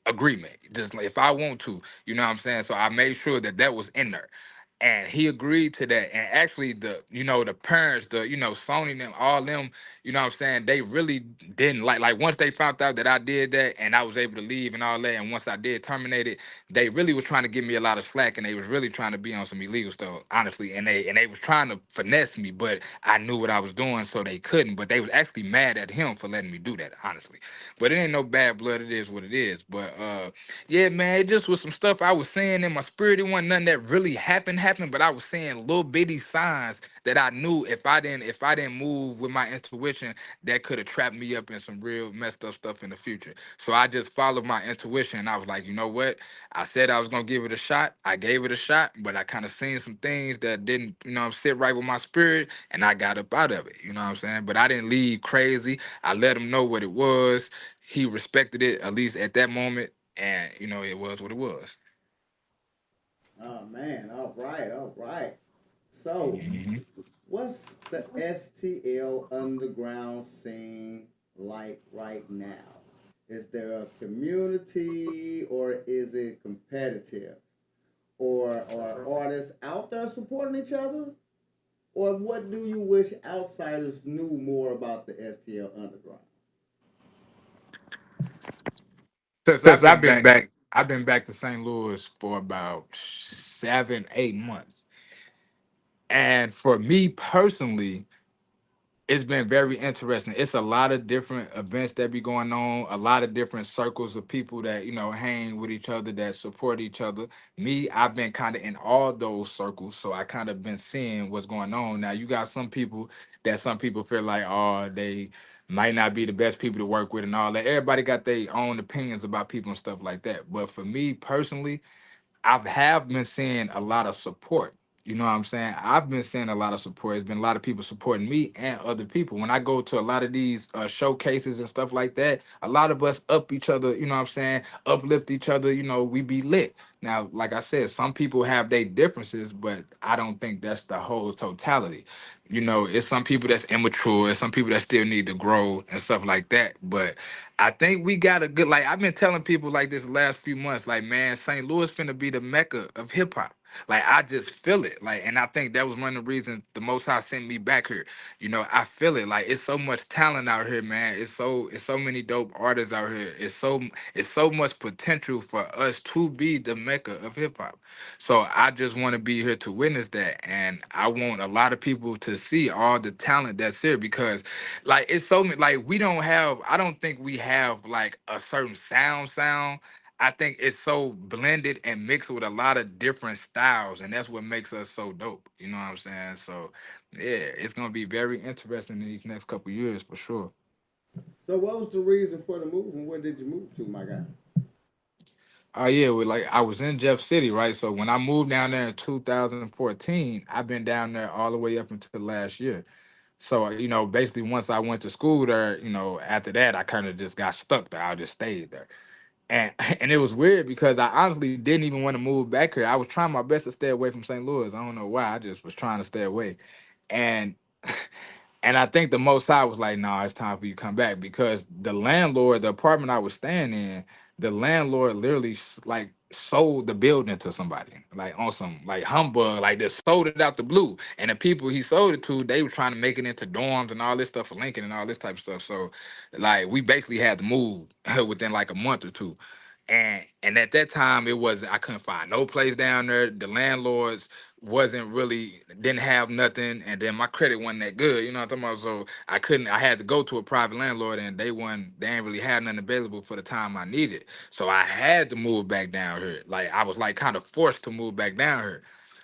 agreement. Just like if I want to, you know what I'm saying? So I made sure that that was in there. And he agreed to that. And actually the parents, Sony and them, all them, you know what I'm saying, they really didn't like once they found out that I did that and I was able to leave and all that, and once I did terminate it, they really was trying to give me a lot of slack, and they was really trying to be on some illegal stuff, honestly. And they was trying to finesse me, but I knew what I was doing, so they couldn't. But they was actually mad at him for letting me do that, honestly. But it ain't no bad blood. It is what it is. But yeah, man, it just was some stuff I was saying in my spirit. It wasn't nothing that really happened, but I was saying little bitty signs that I knew if I didn't move with my intuition, that could have trapped me up in some real messed up stuff in the future. So I just followed my intuition, and I was like, you know what? I said I was gonna give it a shot. I gave it a shot, but I kind of seen some things that didn't, sit right with my spirit, and I got up out of it. You know what I'm saying? But I didn't leave crazy. I let him know what it was. He respected it, at least at that moment, and it was what it was. Oh man, all right, all right. So, Mhm. what's the STL underground scene like right now? Is there a community or is it competitive? Or are artists out there supporting each other? Or what do you wish outsiders knew more about the STL underground? Since Since I've been back, I've been back to St. Louis for about 7, 8 months, and for me personally, it's been very interesting. It's a lot of different events that be going on, a lot of different circles of people that, hang with each other, that support each other. Me, I've been kind of in all those circles, so I kind of been seeing what's going on. Now, you got some people feel like, oh, they might not be the best people to work with and all that. Everybody got their own opinions about people and stuff like that. But for me personally, have been seeing a lot of support. You know what I'm saying? I've been seeing a lot of support. There's been a lot of people supporting me and other people. When I go to a lot of these showcases and stuff like that, a lot of us up each other, you know what I'm saying? Uplift each other, we be lit. Now, like I said, some people have their differences, but I don't think that's the whole totality. It's some people that's immature, some people that still need to grow and stuff like that. But I think we got a good, like I've been telling people like this last few months, like, man, St. Louis finna be the mecca of hip hop. Like I just feel it. Like, and I think that was one of the reasons the Most High sent me back here. I feel it. Like it's so much talent out here, man. It's so many dope artists out here. It's so much potential for us to be the mecca of hip hop. So I just want to be here to witness that. And I want a lot of people to see all the talent that's here, because like it's so like we don't have, I don't think we have like a certain sound. I think it's so blended and mixed with a lot of different styles, and that's what makes us so dope. You know what I'm saying? So yeah, it's gonna be very interesting in these next couple years for sure. So what was the reason for the move and where did you move to, my guy? Oh yeah, well, like I was in Jeff City, right? So when I moved down there in 2014, I've been down there all the way up until last year. So basically, once I went to school there, after that, I kind of just got stuck there. I just stayed there, and and it was weird because I honestly didn't even want to move back here. I was trying my best to stay away from St. Louis. I don't know why. I just was trying to stay away, and and I think the Most High was like, "Nah, it's time for you to come back," because the landlord, the apartment I was staying in, the landlord literally like sold the building to somebody, like on some like humbug, like just sold it out the blue. And the people he sold it to, they were trying to make it into dorms and all this stuff for Lincoln and all this type of stuff. So, like, we basically had to move within like a month or two. And at that time, it was I couldn't find no place down there. The landlords wasn't really didn't have nothing, and then my credit wasn't that good. You know what I'm talking about? So I couldn't. I had to go to a private landlord, and they ain't really had nothing available for the time I needed. So I had to move back down here. Like I was like kind of forced to move back down here.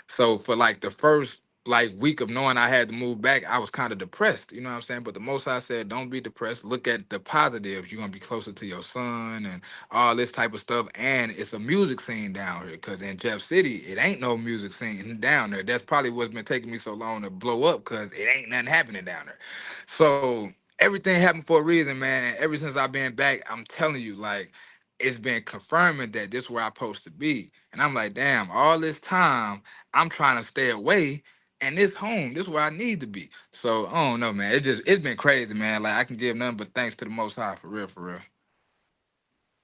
So for like the first like week of knowing I had to move back, I was kind of depressed. You know what I'm saying? But the most I said, don't be depressed. Look at the positives. You're gonna be closer to your son and all this type of stuff. And it's a music scene down here. Cause in Jeff City, it ain't no music scene down there. That's probably what's been taking me so long to blow up, cause it ain't nothing happening down there. So everything happened for a reason, man. And ever since I've been back, I'm telling you, like, it's been confirming that this is where I'm supposed to be. And I'm like, damn, all this time I'm trying to stay away. And this home, this is where I need to be. So I don't know, man. It's been crazy, man. Like I can give nothing but thanks to the Most High, for real, for real.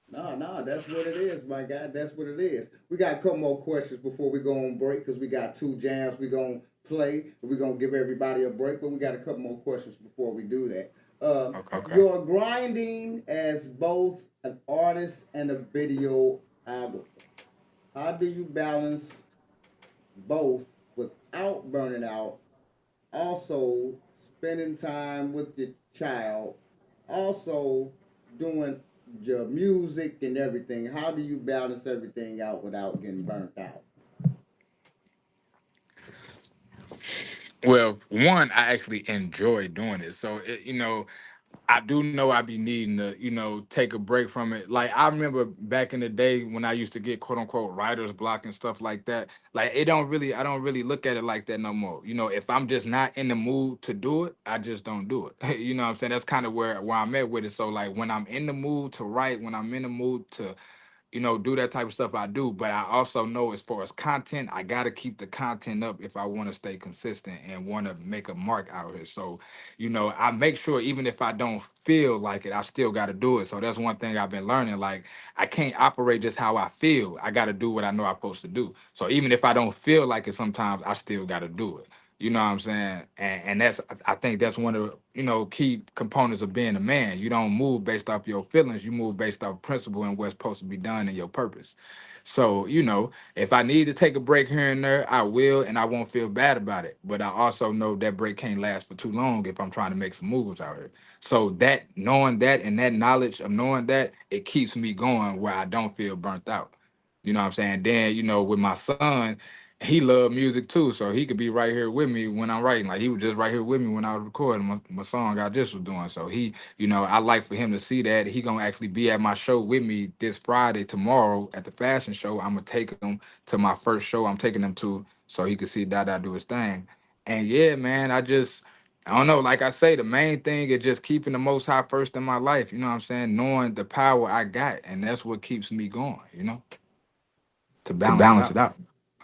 No, no, that's what it is, my guy. That's what it is. We got a couple more questions before we go on break because we got two jams we gonna play. We're gonna give everybody a break, but we got a couple more questions before we do that. Okay. You're grinding as both an artist and a videographer. How do you balance both without burning out? Also, spending time with your child. Also, doing your music and everything. How do you balance everything out without getting burnt out? Well, one, I actually enjoy doing it. So, I do know I be needing to, take a break from it. Like I remember back in the day when I used to get quote unquote writer's block and stuff like that. Like I don't really look at it like that no more. If I'm just not in the mood to do it, I just don't do it. You know what I'm saying? That's kind of where I'm at with it. So like when I'm in the mood to write, when I'm in the mood to do that type of stuff I do. But I also know as far as content, I gotta keep the content up if I want to stay consistent and want to make a mark out here. So, I make sure even if I don't feel like it, I still gotta do it. So that's one thing I've been learning. Like I can't operate just how I feel. I gotta do what I know I'm supposed to do. So even if I don't feel like it sometimes, I still gotta do it. You know what I'm saying? And that's I think that's one of the key components of being a man. You don't move based off your feelings. You move based off principle and what's supposed to be done and your purpose. So if I need to take a break here and there, I will, and I won't feel bad about it. But I also know that break can't last for too long if I'm trying to make some moves out here. So that knowing that and that knowledge of knowing that, it keeps me going where I don't feel burnt out. You know what I'm saying? Then, with my son, he loved music too, so he could be right here with me when I'm writing. Like he was just right here with me when I was recording my song I just was doing. So he, I like for him to see that. He gonna actually be at my show with me this Friday tomorrow at the fashion show. I'm gonna take him to my first show I'm taking him to so he can see Dada do his thing. And yeah, man, I don't know, like I say, the main thing is just keeping the most high first in my life. You know what I'm saying? Knowing the power I got, and that's what keeps me going, to To balance it balance it out. out.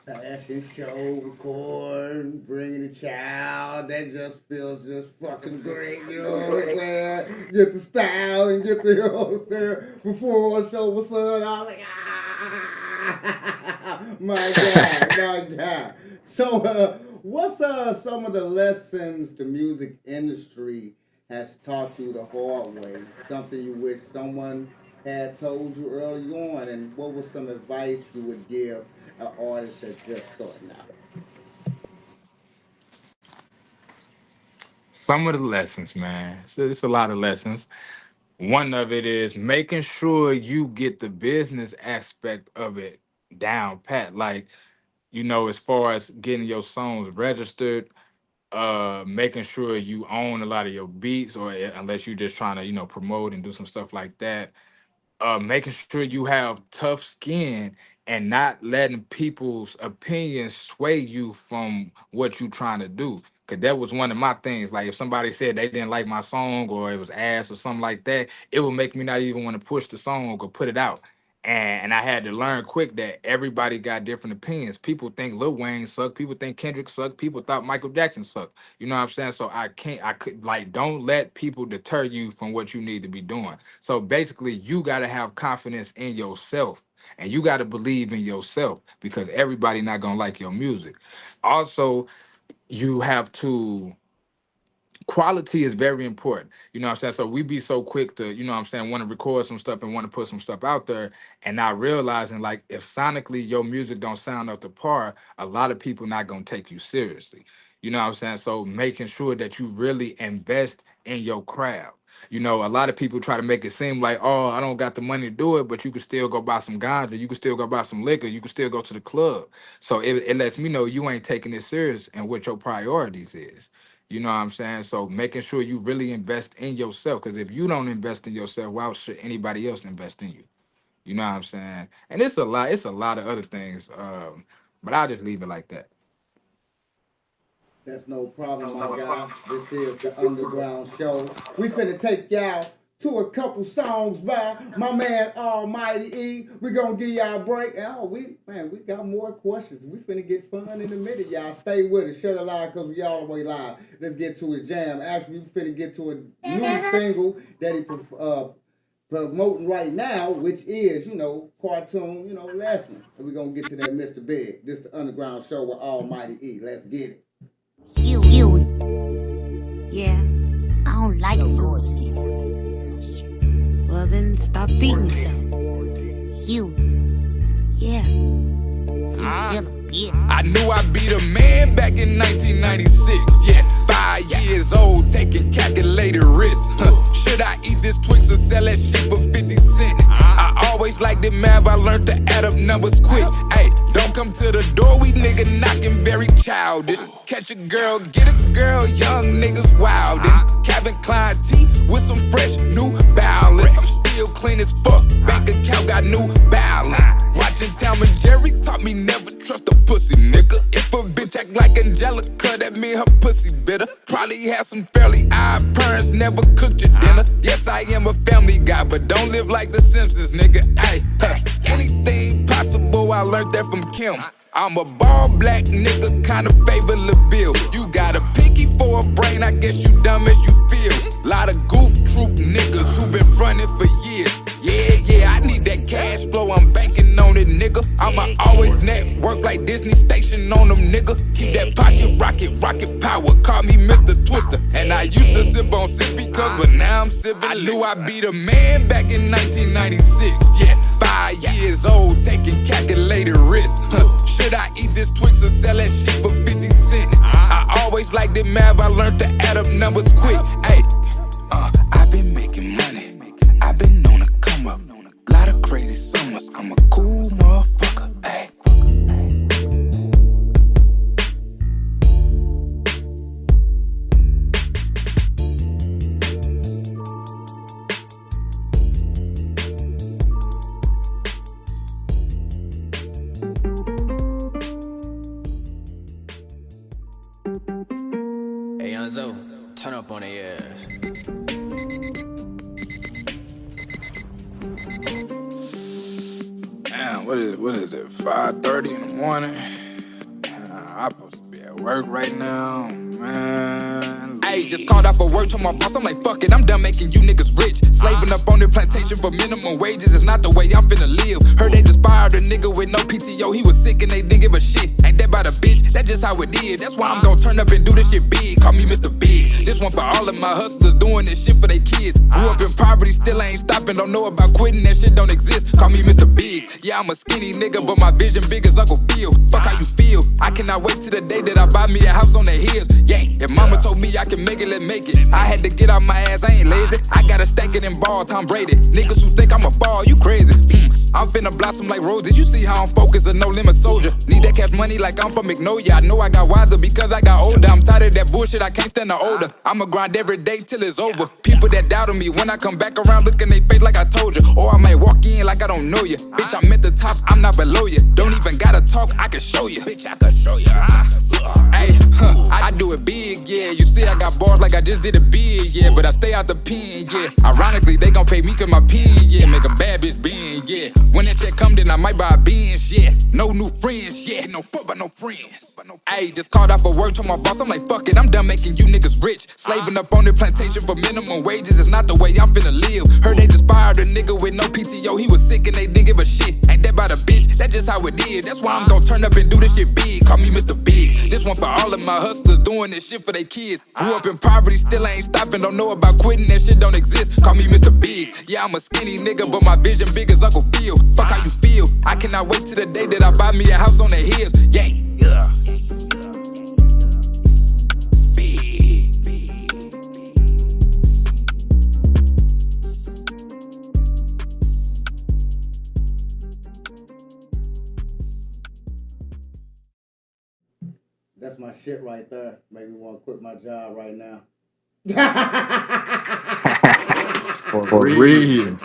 Fashion show, record, bringing a child. That just feels just fucking great. You know what I'm saying? Get the style and get the, you know what I'm saying? Before I show my son, I'm like, ah, my God, my God. So, what's some of the lessons the music industry has taught you the hard way? Something you wish someone had told you early on, and what was some advice you would give an artist that's just starting out? Some of the lessons, man. It's a lot of lessons. One of it is making sure you get the business aspect of it down pat. Like, as far as getting your songs registered, making sure you own a lot of your beats, or unless you're just trying to, promote and do some stuff like that. making sure you have tough skin and not letting people's opinions sway you from what you trying to do. Cause that was one of my things. Like if somebody said they didn't like my song or it was ass or something like that, it would make me not even want to push the song or put it out. And I had to learn quick that everybody got different opinions. People think Lil Wayne sucked. People think Kendrick sucked. People thought Michael Jackson sucked. You know what I'm saying? So I could like, don't let people deter you from what you need to be doing. So basically, you got to have confidence in yourself and you got to believe in yourself because everybody not going to like your music. Also, you have to quality is very important. You know what I'm saying? So we be so quick to, you know what I'm saying, want to record some stuff and want to put some stuff out there and not realizing like if sonically your music don't sound up to par, a lot of people not going to take you seriously. You know what I'm saying? So making sure that you really invest in your craft. You know, a lot of people try to make it seem like, oh, I don't got the money to do it, but you can still go buy some ganja, you can still go buy some liquor, you can still go to the club. So it lets me know you ain't taking it serious and what your priorities is. You know what I'm saying? So making sure you really invest in yourself. Because if you don't invest in yourself, why should anybody else invest in you? You know what I'm saying? And it's a lot of other things. But I'll just leave it like that. That's no problem, my guy. This is the Underground Show. We finna take y'all to a couple songs by my man Almighty E. We gonna give y'all a break. Oh, we got more questions. We finna get fun in a minute, y'all. Stay with us. Shut it live because we all the way live. Let's get to a jam. Actually, we finna get to a new single that he promoting right now, which is, cartoon, lessons. So we gonna get to that Mr. Big. This the Underground Show with Almighty E. Let's get it. Huey. Yeah, I don't like it. Well, then stop beating yourself. Huey. Yeah, you still a bitch. I knew I'd be the man back in 1996. Yeah, 5 years old, taking calculated risks. Should I eat this Twix or sell that shit for 50 cents? I always liked it, Mav. I learned to add up numbers quick. Hey, don't come to the door, we nigga knocking very childish. Catch a girl, get a girl, young niggas wild. And Calvin Klein tee with some fresh new balance. I'm still clean as fuck, bank account got new balance. Watching Tom and Jerry taught me never trust a pussy nigga. If a bitch act like Angelica, that mean her pussy bitter. Probably have some fairly odd parents, never cooked your dinner. Yes, I am a family guy, but don't live like the Simpsons, nigga. Hey, anything possible, I learned that from Kim. I'm a ball black nigga, kinda favor Lil Bill. You got a pinky for a brain, I guess you dumb as you feel. Lot of goof troop niggas who been frontin' for years. Yeah, I need that cash flow, I'm banking on it, nigga. I'ma always network like Disney Station on them, nigga. Keep that pocket rocket power, call me Mr. Twister. And I used to sip on sippy cups, but now I'm sipping. I knew I'd be the man back in 1996. Yeah, 5 years old, taking calculated risks. Should I eat this Twix or sell that shit for 50 cents? I always liked it, Mav. I learned to add up numbers quick. Hey, I've been making money. I've been on a come up. Lot of crazy summers. I'm a cool motherfucker. Hey. Hey, Young turn up on their ass. Man, what is it? 5:30 in the morning. I'm supposed to be at work right now, man. Hey, just called out for work to my boss. I'm like, fuck it, I'm done making you niggas rich. Slaving up on the plantation for minimum wages is not the way I'm finna live. Heard they just fired a nigga with no PTO. He was sick and they didn't give a shit. Ain't that about a bitch? That's just how it is. That's why I'm gonna turn up and do this shit big. Call me Mr. Big. This one for all of my hustlers doing this shit for their kids. Grew up in poverty, still ain't stopping. Don't know about quitting, that shit don't exist. Call me Mr. Big. Yeah, I'm a skinny nigga, but my vision big as Uncle Phil. Fuck how you feel. I cannot wait till the the day that I buy me a house on the hills. Yeah, if mama told me I can make it, let's make it. I had to get out my ass, I ain't lazy. I got a stack it in ball, Tom Brady. Niggas who think I'm a ball, you crazy. I'm finna blossom like roses. You see how I'm focused, a no limit soldier. Need that cash money like I'm from Magnolia. I know I got wiser because I got older. I'm tired of that bullshit, I can't stand the older. I'ma grind every day till it's over. People that doubted me, when I come back around, look in they face like I told you. Or I might walk in like I don't know you. Bitch, I'm at the top, I'm not below you. Don't even gotta talk, I can show you. Bitch, I can show you. Hey, I do it big, yeah. You see I got bars like I just did a big, yeah. But I stay out the pen, yeah. Ironically, they gon' pay me cause my pen, yeah. Make a bad bitch bend, yeah. When that check come, then I might buy a Benz, yeah. No new friends, yeah. No fuck but no friends. Ayy, just called out for work to my boss. I'm like, fuck it, I'm done making you niggas rich. Slaving up on the plantation for minimum wages. It's not the way I'm finna live. Heard they just fired a nigga with no PTO. He was sick and they didn't give a shit. Ain't that about a bitch? That's just how it is. That's why I'm gon' turn up and do this shit big. Call me Mr. Big. This one for all of my hustlers doing this shit for their kids. Grew up in poverty, still ain't stopping. Don't know about quitting, that shit don't exist. Call me Mr. Big. Yeah, I'm a skinny nigga, but my vision big as Uncle Phil. Fuck how you feel. I cannot wait till the day that I buy me a house on the hills. Yeah. That's my shit right there. Make me want to quit my job right now. For real.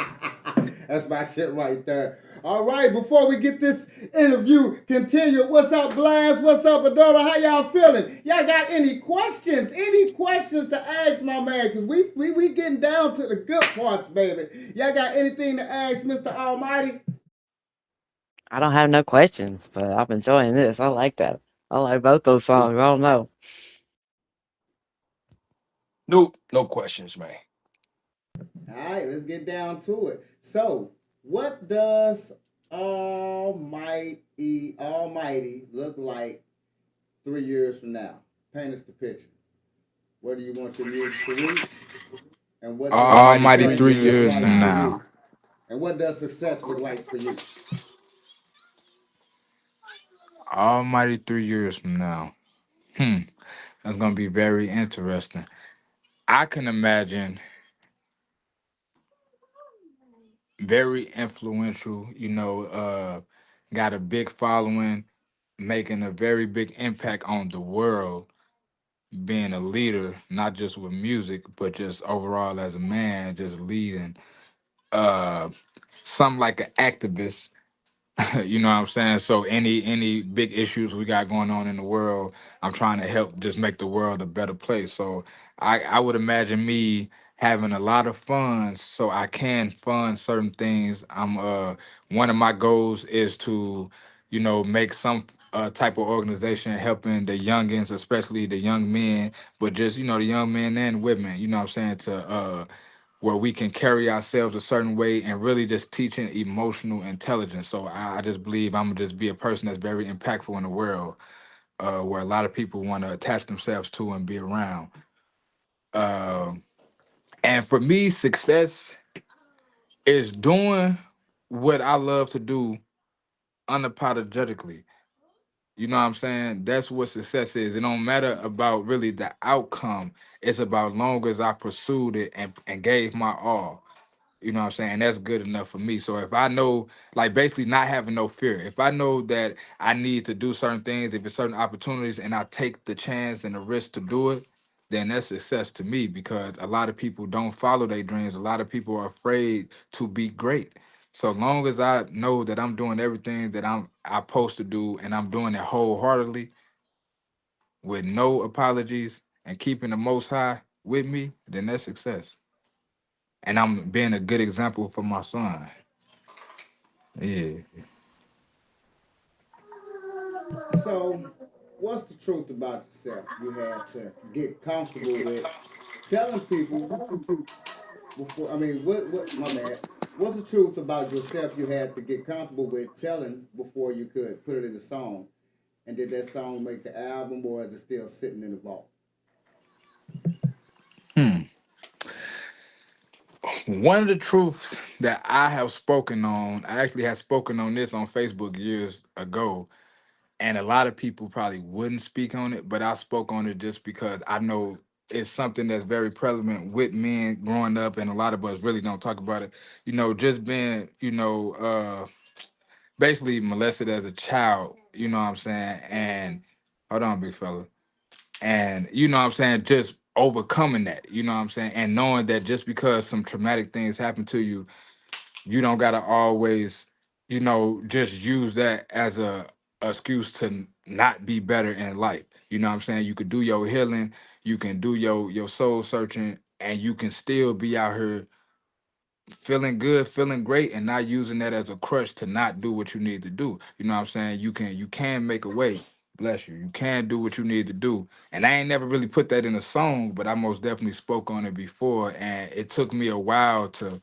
That's my shit right there. All right, before we get this interview continued, what's up, Blast? What's up, Adora? How y'all feeling? Y'all got any questions? Any questions to ask my man? Because we getting down to the good parts, baby. Y'all got anything to ask Mr. Almighty? I don't have no questions, but I'm enjoying this. I like that. I like both those songs. I don't know. Nope, no questions, man. All right, let's get down to it. So, what does Almighty look like 3 years from now? Paint us the picture. Where do you want your music to reach? And what does Almighty success 3 years look from like for now. you? And what does success look like for you? Almighty 3 years from now. That's gonna be very interesting. I can imagine very influential, got a big following, making a very big impact on the world, being a leader, not just with music, but just overall as a man, just leading. Uh something like an activist. You know what I'm saying? So any big issues we got going on in the world, I'm trying to help just make the world a better place. So I would imagine me having a lot of funds so I can fund certain things. I'm one of my goals is to, make some type of organization helping the youngins, especially the young men, but just, the young men and women, you know what I'm saying, to where we can carry ourselves a certain way and really just teaching emotional intelligence. So I just believe I'm gonna just be a person that's very impactful in the world, where a lot of people want to attach themselves to and be around. Um and for me, success is doing what I love to do unapologetically. You know what I'm saying? That's what success is. It don't matter about really the outcome. It's about long as I pursued it and gave my all. You know what I'm saying? That's good enough for me. So if I know, like basically not having no fear, if I know that I need to do certain things, if it's certain opportunities and I take the chance and the risk to do it, then that's success to me because a lot of people don't follow their dreams. A lot of people are afraid to be great. So long as I know that I'm doing everything that I'm supposed to do and I'm doing it wholeheartedly with no apologies and keeping the most high with me, then that's success. And I'm being a good example for my son. Yeah. So, what's the truth about yourself you had to get comfortable with telling people before? I mean, what? My bad. What's the truth about yourself you had to get comfortable with telling before you could put it in a song? And did that song make the album, or is it still sitting in the vault? Hmm. One of the truths that I have spoken on, I actually had spoken on this on Facebook years ago. and a lot of people probably wouldn't speak on it, but I spoke on it just because I know it's something that's very prevalent with men growing up, and a lot of us really don't talk about it. Just being, basically molested as a child, you know what I'm saying? And hold on, big fella. And you know what I'm saying, just overcoming that, you know what I'm saying? And knowing that just because some traumatic things happen to you, you don't gotta always, just use that as a excuse to not be better in life. You know what I'm saying? You could do your healing, you can do your soul searching, and you can still be out here feeling good, feeling great, and not using that as a crutch to not do what you need to do. You know what I'm saying? You can make a way. Bless you. You can do what you need to do. And I ain't never really put that in a song, but I most definitely spoke on it before. And it took me a while to,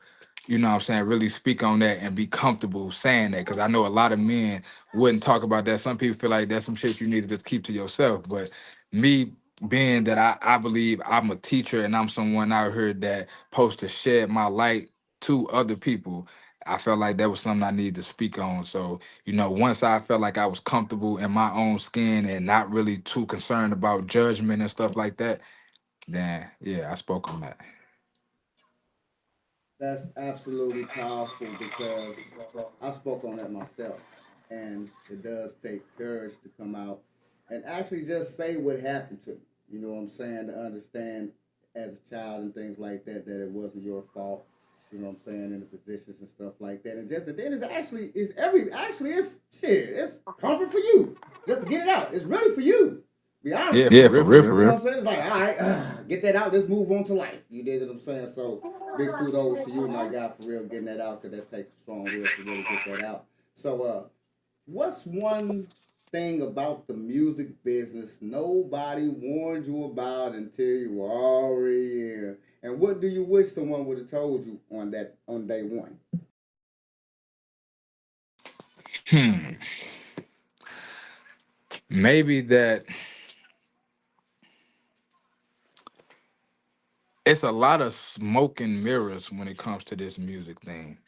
what I'm saying, really speak on that and be comfortable saying that. Cause I know a lot of men wouldn't talk about that. Some people feel like that's some shit you need to just keep to yourself. But me being that I believe I'm a teacher and I'm someone out here that supposed to shed my light to other people, I felt like that was something I needed to speak on. So, once I felt like I was comfortable in my own skin and not really too concerned about judgment and stuff like that, then yeah, I spoke on that. That's absolutely powerful because I spoke on that myself. And it does take courage to come out and actually just say what happened to you. You know what I'm saying? To understand as a child and things like that, that it wasn't your fault. You know what I'm saying? In the positions and stuff like that. And just the thing is actually it's shit. It's comfort for you. Just to get it out. It's really for you. Be honest Yeah, with for you. real, for You real. know what I'm saying? It's like, all right, get that out. Let's move on to life. You dig what I'm saying? So big kudos to you, my guy, for real, getting that out because that takes a strong will to really get that out. So, what's one thing about the music business nobody warned you about until you were already in? And what do you wish someone would have told you on day one? Hmm. Maybe that it's a lot of smoke and mirrors when it comes to this music thing.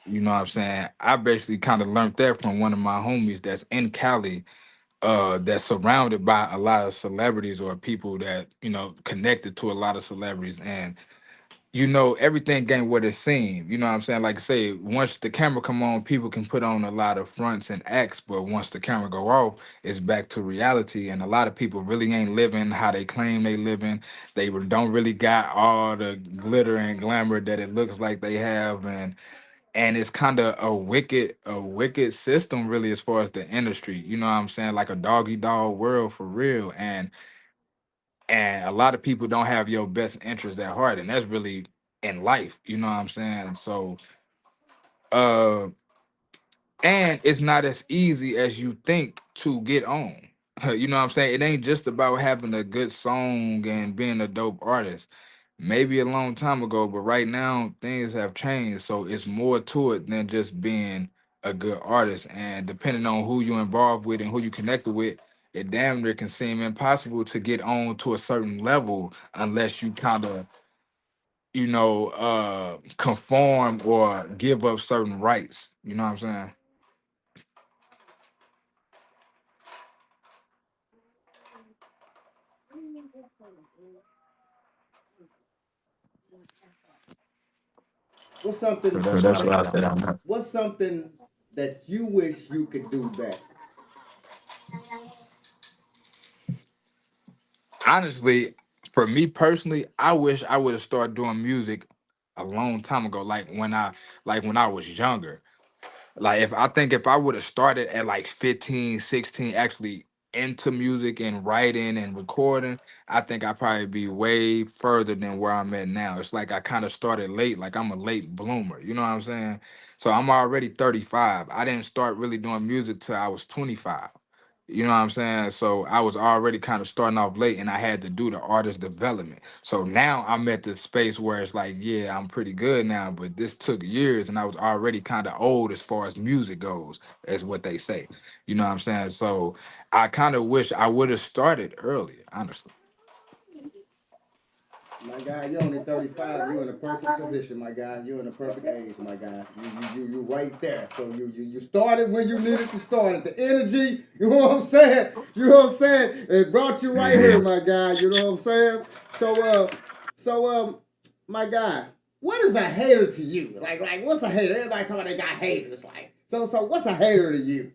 You know what I'm saying? I basically kind of learned that from one of my homies that's in Cali, that's surrounded by a lot of celebrities or people that, connected to a lot of celebrities. And everything ain't what it seems. You know what I'm saying? Like I say, once the camera come on, people can put on a lot of fronts and acts, but once the camera go off, it's back to reality. And a lot of people really ain't living how they claim they living. Don't really got all the glitter and glamour that it looks like they have. And it's kind of a wicked system really as far as the industry. You know what I'm saying? Like a doggy dog world for real. And a lot of people don't have your best interest at heart, and that's really in life. You know what I'm saying? So uh and it's not as easy as you think to get on. You know what I'm saying? It ain't just about having a good song and being a dope artist. Maybe a long time ago, but right now things have changed. So it's more to it than just being a good artist. And depending on who you're involved with and who you connected with, it damn near can seem impossible to get on to a certain level unless you kind of, conform or give up certain rights. You know what I'm saying? What's So something that's what I said on that. what's something that you wish you could do better? Honestly, for me personally, I wish I would have started doing music a long time ago, like when I was younger. Like if I would have started at like 15, 16, actually into music and writing and recording, I think I'd probably be way further than where I'm at now. It's like I kind of started late, like I'm a late bloomer. You know what I'm saying? So I'm already 35. I didn't start really doing music till I was 25. You know what I'm saying? So I was already kind of starting off late and I had to do the artist development. So now I'm at the space where it's like, yeah, I'm pretty good now, but this took years and I was already kind of old as far as music goes, is what they say. You know what I'm saying? So I kind of wish I would have started earlier, honestly. My guy, you're only 35. You're in the perfect position, my guy. You're in the perfect age, my guy. You right there. So you started when you needed to start it. The energy, you know what I'm saying? You know what I'm saying? It brought you right here, Yeah. my guy. You know what I'm saying? So my guy, what is a hater to you? Like what's a hater? Everybody talking about they got haters. Like, so what's a hater to you?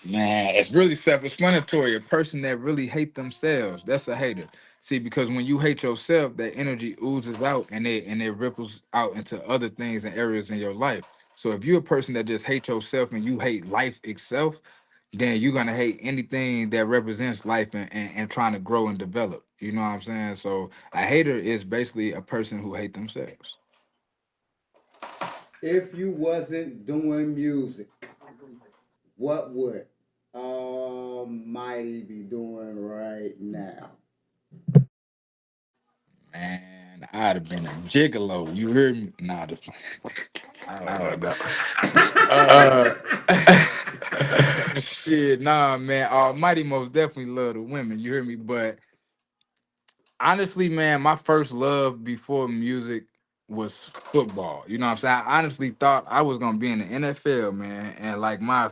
Man, it's really self-explanatory. A person that really hate themselves, that's a hater. See, because when you hate yourself, that energy oozes out and it ripples out into other things and areas in your life. So if you're a person that just hate yourself and you hate life itself, then you're gonna hate anything that represents life and trying to grow and develop. You know what I'm saying? So a hater is basically a person who hate themselves. If you wasn't doing music, what would Almighty be doing right now? Man, I'd have been a gigolo. You hear me? Nah, just I don't know. Uh, shit, nah, man. Almighty most definitely love the women. You hear me? But honestly, man, my first love before music was football. You know what I'm saying? I honestly thought I was gonna be in the NFL, man. And like my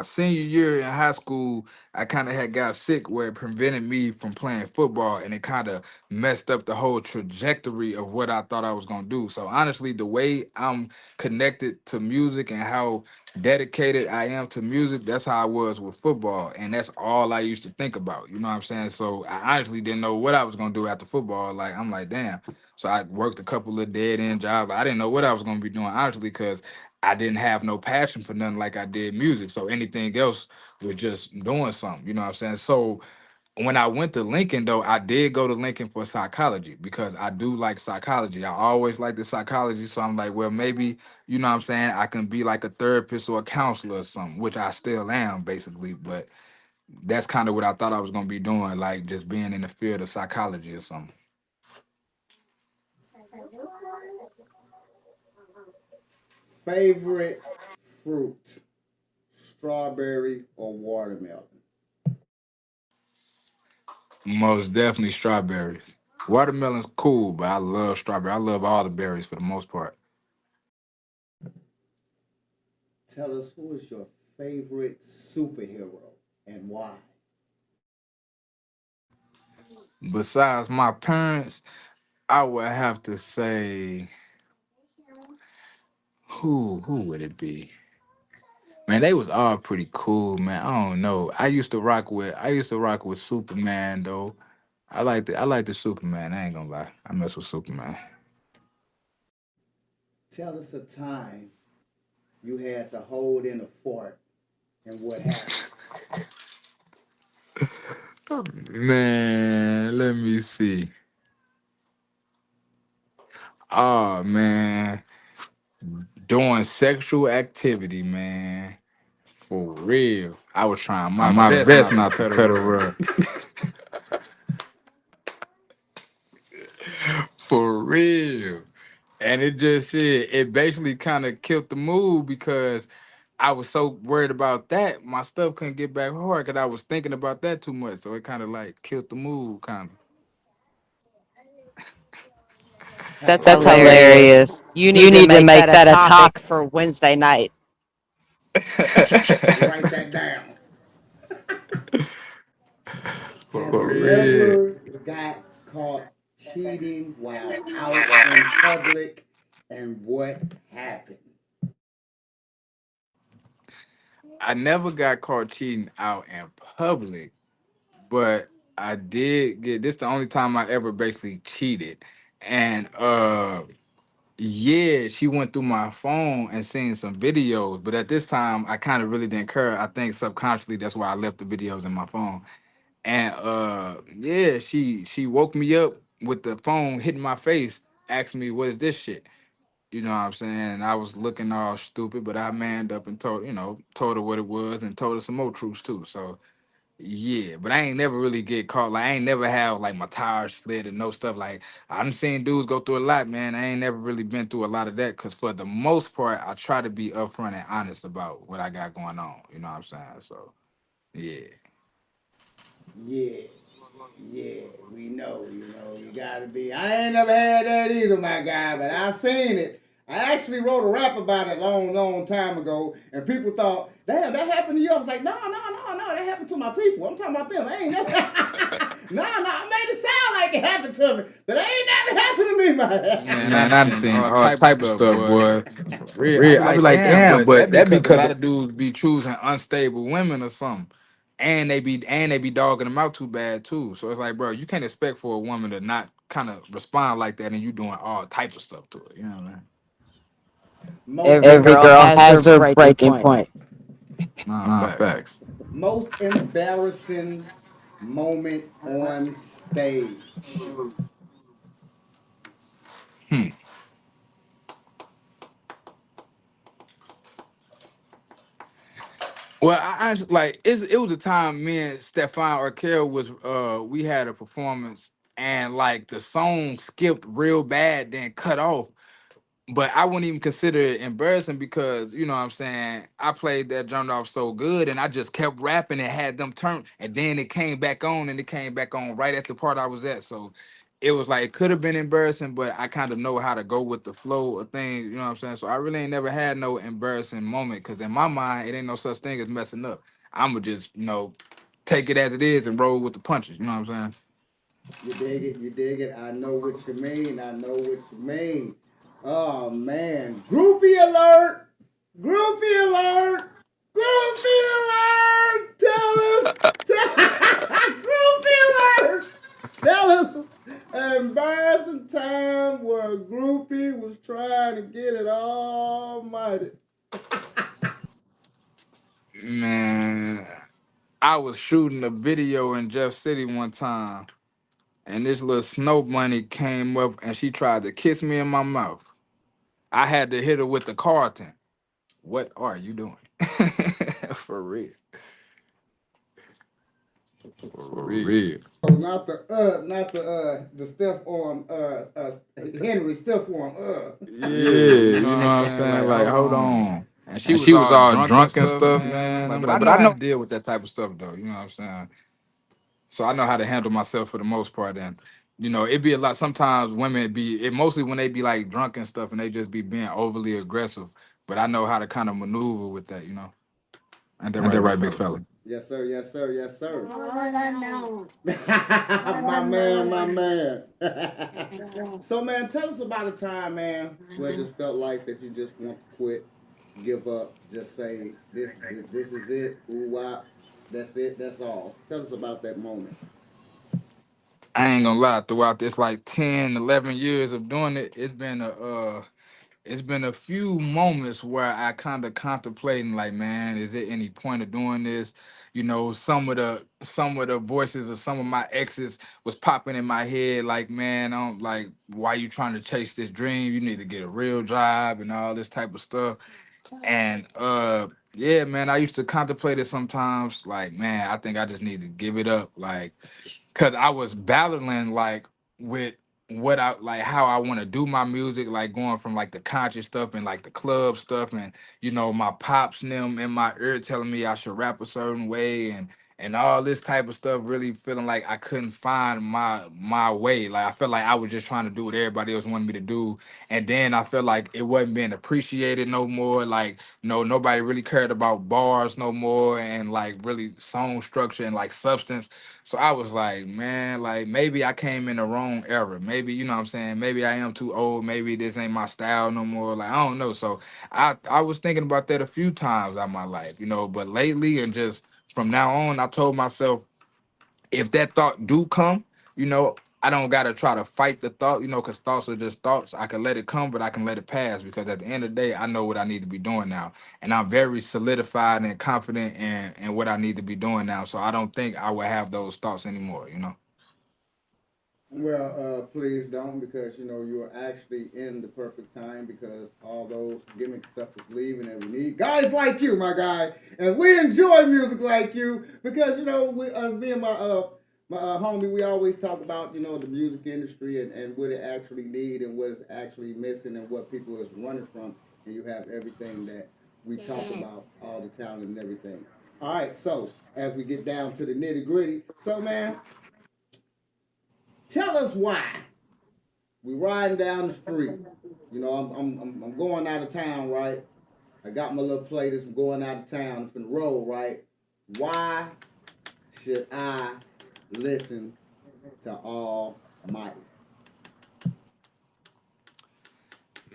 senior year in high school, I kind of had got sick where it prevented me from playing football, and it kind of messed up the whole trajectory of what I thought I was gonna do. So honestly, the way I'm connected to music and how dedicated I am to music, that's how I was with football. And that's all I used to think about. You know what I'm saying? So I honestly didn't know what I was gonna do after football. Like I'm like, damn. So I worked a couple of dead end jobs. I didn't know what I was gonna be doing, honestly, because I didn't have no passion for nothing like I did music. So anything else was just doing something, you know what I'm saying? So when I went to Lincoln, though, I did go to Lincoln for psychology because I do like psychology. I always liked the psychology. So I'm like, well, maybe, you know what I'm saying, I can be like a therapist or a counselor or something, which I still am basically. But that's kind of what I thought I was going to be doing, like just being in the field of psychology or something. Favorite fruit, strawberry or watermelon? Most definitely strawberries. Watermelon's cool, but I love strawberry. I love all the berries for the most part. Tell us who is your favorite superhero and why. Besides my parents, I would have to say, who would it be? Man, they was all pretty cool, man. I don't know. I used to rock with Superman though. I like the Superman. I ain't gonna lie. I mess with Superman. Tell us a time you had to hold in a fort and what happened. Man, let me see. Oh man. Doing sexual activity, man. For real. I was trying my My best best not to not to cut a cut a rug. rug. For real. And it just shit, it basically kind of killed the mood because I was so worried about that, my stuff couldn't get back hard because I was thinking about that too much. So it kind of like killed the mood, kind That's Hey, hilarious. hilarious. You You need to need to make make that a that a topic topic. for Wednesday night. of. Write that down. Have For you real. ever got caught cheating while out in public and what happened? I never got caught cheating out in public, but I did get this the only time I ever basically cheated. And yeah, she went through my phone and seen some videos, but at this time I kind of really didn't care. I think subconsciously that's why I left the videos in my phone. And yeah, she woke me up with the phone hitting my face, asked me what is this shit? You know what I'm saying? And I was looking all stupid, but I manned up and told her what it was and told her some more truths too. So yeah, but I ain't never really get caught. Like I ain't never have like my tires slid and no stuff. Like I done seen dudes go through a lot, man. I ain't never really been through a lot of that. Cause for the most part, I try to be upfront and honest about what I got going on. You know what I'm saying? So yeah. Yeah. Yeah, we know, you gotta be. I ain't never had that either, my guy, but I seen it. I actually wrote a rap about it a long, long time ago, and people thought, damn, that happened to you. I was like, no, no, no, no, that happened to my people. I'm talking about them. I ain't never. No, no, I made it sound like it happened to me, but it ain't never happened to me, man. Man, I done seen All all type of type of stuff, stuff, boy. boy. For real, I Real. be I be like, like, damn, damn, but but that be that because a because lot of dudes be choosing unstable women or something, and they be dogging them out too bad too. So it's like, bro, you can't expect for a woman to not kind of respond like that, and you doing all type of stuff to it. You know what I mean? most Every em- girl has her breaking point. Nah, nah, facts. facts. most embarrassing moment on stage. Hmm. Well, I actually like it was a time me and Stefan Urkel was we had a performance and like the song skipped real bad, then cut off. But I wouldn't even consider it embarrassing because you know what I'm saying, I played that joint off so good and I just kept rapping and had them turn, and then it came back on, and it came back on right at the part I was at. So it was like it could have been embarrassing, but I kind of know how to go with the flow of things, you know what I'm saying? So I really ain't never had no embarrassing moment because in my mind it ain't no such thing as messing up. I'ma just, take it as it is and roll with the punches, you know what I'm saying? You dig it, you dig it. I know what you mean. I know what you mean. Oh man, groupie alert! Groupie alert! Groupie alert! Tell us, groupie alert! Tell us an embarrassing time where a groupie was trying to get it almighty. Man, I was shooting a video in Jeff City one time, and this little snow bunny came up and she tried to kiss me in my mouth. I had to hit her with the Carlton. What are you doing? For real. For For real. real. Oh, not the Steph arm, Henry Steph arm, Yeah, Yeah, you you know know what what I'm I'm saying? saying? Like, Like, hold hold on. on. And she And was she was all all drunk and drunk and stuff, stuff, man. man. Like, I'm but I like, know but I how to know. deal with that type of stuff though, you know what I'm saying? So I know how to handle myself for the most part. And it be a lot. Sometimes women be it mostly when they be like drunk and stuff, and they just be being overly aggressive. But I know how to kind of maneuver with that. Ain't that Ain't that right, big right, big fella? fella? Yes, sir. Yes, sir. Yes, sir. No. My man, my man. So, man, tell us about a time, man, where it just felt like that you just want to quit, give up, just say this is it. Ooh, wow, that's it. That's all. Tell us about that moment. I ain't gonna lie. Throughout this like 10, 11 years of doing it, it's been a few moments where I kind of contemplating like, man, is there any point of doing this? Some of the voices of some of my exes was popping in my head like, man, I'm like, why you trying to chase this dream? You need to get a real job and all this type of stuff. And yeah, man, I used to contemplate it sometimes like, man, I think I just need to give it up. Like, cause I was battling like with what I like how I want to do my music, like going from like the conscious stuff and like the club stuff, and my pops and them in my ear telling me I should rap a certain way, and all this type of stuff, really feeling like I couldn't find my way. Like I felt like I was just trying to do what everybody else wanted me to do, and then I felt like it wasn't being appreciated no more. Like no, nobody really cared about bars no more, and like really song structure and like substance. So I was like, man, like maybe I came in the wrong era. Maybe, you know what I'm saying? Maybe I am too old. Maybe this ain't my style no more. Like, I don't know. So I was thinking about that a few times in my life, but lately and just from now on, I told myself if that thought do come, you know, I don't gotta try to fight the thought, because thoughts are just thoughts. I can let it come, but I can let it pass because at the end of the day, I know what I need to be doing now, and I'm very solidified and confident in what I need to be doing now. So I don't think I will have those thoughts anymore. Well, please don't, because you're actually in the perfect time, because all those gimmick stuff is leaving, and we need guys like you, my guy, and we enjoy music like you, because we us being my homie, we always talk about the music industry, and what it actually need and what is actually missing and what people is running from, and you have everything that we talk about, all the talent and everything. All right, so as we get down to the nitty gritty, so man, Tell us why. We riding down the street. You know, I'm going out of town, right? I got my little playlist. I'm going out of town. I'm finna roll, right? Why should I listen to Almighty?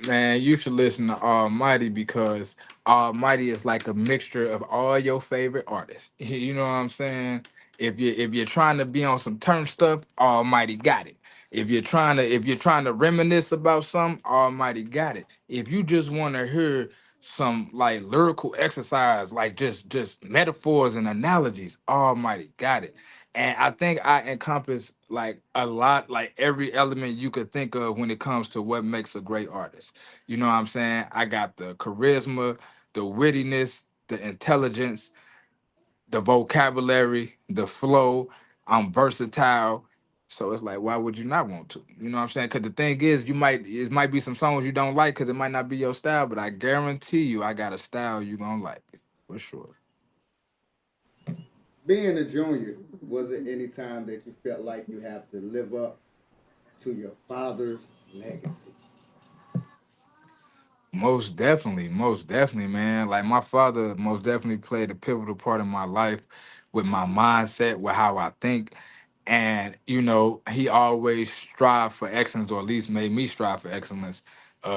Man, you should listen to Almighty because Almighty is like a mixture of all your favorite artists. You know what I'm saying? If you're trying to be on some turn stuff, Almighty got it. If you're trying to reminisce about something, Almighty got it. If you just want to hear some like lyrical exercise, like just metaphors and analogies, Almighty got it. And I think I encompass like a lot, like every element you could think of when it comes to what makes a great artist. You know what I'm saying? I got the charisma, the wittiness, the intelligence, the vocabulary, the flow. I'm versatile. So it's like, why would you not want to? You know what I'm saying? Because the thing is, it might be some songs you don't like because it might not be your style, but I guarantee you, I got a style you gonna like for sure. Being a junior, was it any time that you felt like you have to live up to your father's legacy? Most definitely, man. Like my father most definitely played a pivotal part in my life with my mindset, with how I think. And, he always strived for excellence, or at least made me strive for excellence.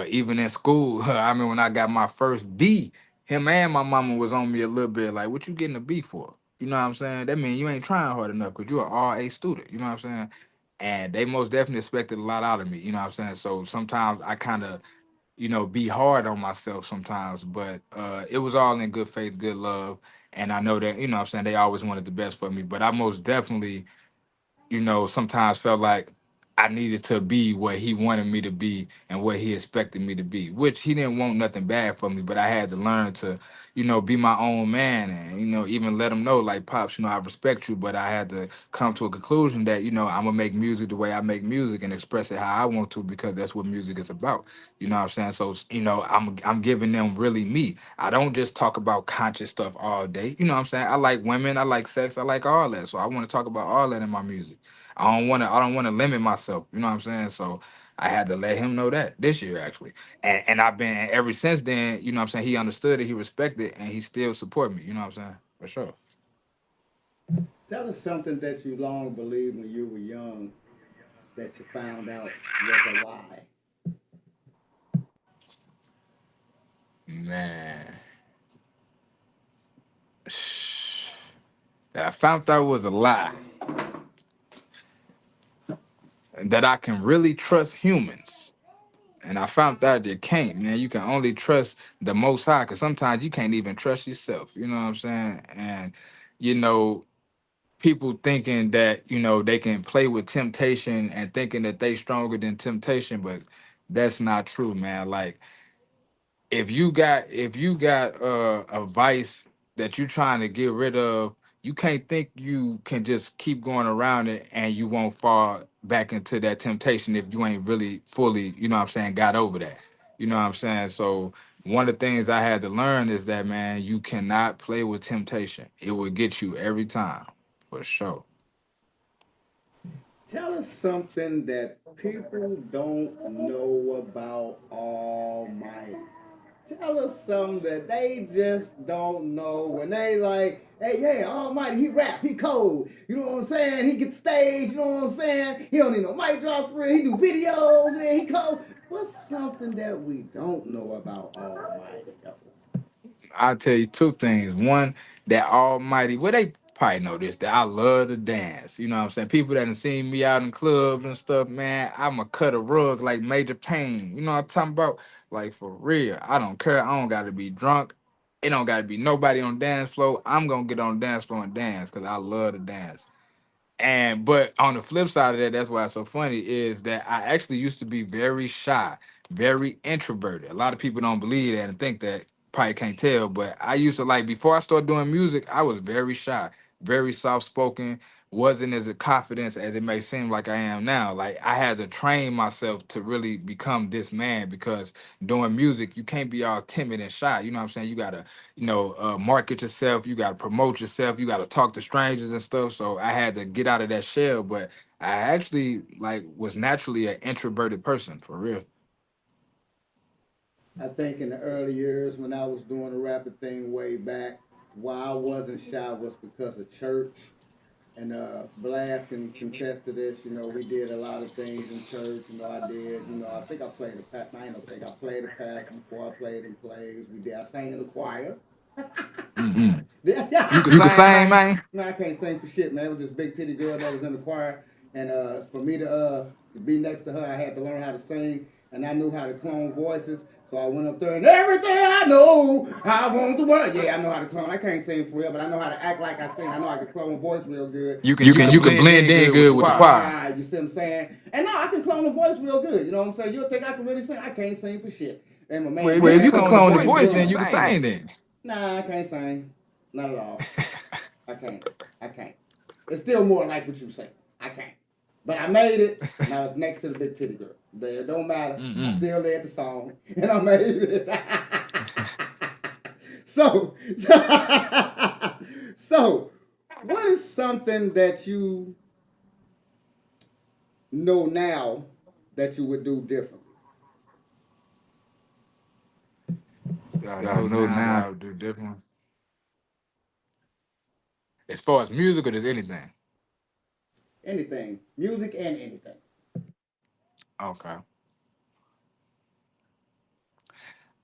Even in school, I mean, when I got my first B, him and my mama was on me a little bit like, what you getting a B for? You know what I'm saying? That means you ain't trying hard enough because you're an RA student. You know what I'm saying? And they most definitely expected a lot out of me. You know what I'm saying? So sometimes I kind of be hard on myself sometimes, but it was all in good faith, good love. And I know that, what I'm saying, they always wanted the best for me. But I most definitely sometimes felt like I needed to be what he wanted me to be and what he expected me to be, which he didn't want nothing bad for me, but I had to learn to, be my own man and, even let him know, like, Pops, I respect you, but I had to come to a conclusion that, I'm gonna make music the way I make music and express it how I want to because that's what music is about. You know what I'm saying? So, I'm giving them really me. I don't just talk about conscious stuff all day. You know what I'm saying? I like women, I like sex, I like all that. So I want to talk about all that in my music. I don't want to limit myself. You know what I'm saying? So I had to let him know that this year actually. And I've been ever since then, you know what I'm saying? He understood it, he respected it, and he still support me. You know what I'm saying? For sure. Tell us something that you long believed when you were young that you found out was a lie. Man. That I found out was a lie. That I can really trust humans. And I found out you can't, man. You can only trust the most high, because sometimes you can't even trust yourself. You know what I'm saying? And you know, people thinking that they can play with temptation and thinking that they stronger than temptation, but that's not true, man. Like if you got a vice that you trying to get rid of, you can't think you can just keep going around it and you won't fall back into that temptation if you ain't really fully, you know what I'm saying, got over that. You know what I'm saying? So one of the things I had to learn is that, man, you cannot play with temptation. It will get you every time, for sure. Tell us something that people don't know about Almighty. Tell us something that they just don't know when they like, hey, yeah, Almighty, he rap, he cold. You know what I'm saying? He get stage, you know what I'm saying? He don't need no mic drops for it. He do videos, man, he cold. What's something that we don't know about Almighty, though? I'll tell you two things. One, that Almighty, well, they probably know this, that I love to dance. You know what I'm saying? People that have seen me out in clubs and stuff, man, I'ma cut a rug like Major Pain. You know what I'm talking about? Like, for real. I don't care. I don't got to be drunk. It don't got to be nobody on the dance floor. I'm going to get on the dance floor and dance because I love to dance. And but on the flip side of that, that's why it's so funny, is that I actually used to be very shy, very introverted. A lot of people don't believe that and think that, probably can't tell, but I used to, like, before I started doing music, I was very shy, very soft spoken, wasn't as a confidence as it may seem like I am now. Like I had to train myself to really become this man because doing music, you can't be all timid and shy. You know what I'm saying? You gotta, market yourself. You gotta promote yourself. You gotta talk to strangers and stuff. So I had to get out of that shell. But I actually like was naturally an introverted person for real. I think in the early years when I was doing the rapping thing way back, why I wasn't shy was because of church. And Blast can contest to this. You know, we did a lot of things in church. You know, I did. You know, I think I played a pastor. I don't think I played a pastor before I played in plays. We did. I sang in the choir. Hmm. You can You sing, man. Man, I can't sing for shit, man. It was this big titty girl that was in the choir, and for me to be next to her, I had to learn how to sing, and I knew how to clone voices. So I went up there and everything I know, I want to work. Yeah, I know how to clone. I can't sing for real, but I know how to act like I sing. I know I can clone a voice real good. You can blend blend in in good with good the with the choir. choir. You see what I'm saying? And now I can clone a voice real good. You know what I'm saying? You'll think I can really sing. I can't sing for shit. And my Well, man, if you can clone the clone the voice, voice, then bro. you can sing then. Nah, I can't sing. Not at all. I can't. I can't. It's still more like what you say. I can't. But I made it, and I was next to the big titty girl. It don't matter. I Mm-mm. still led the song, and I made it. so, so, what is something that you know now that you would do differently? I I know know now that now. I would do different. As far as music or just anything. Anything, music and anything. Okay.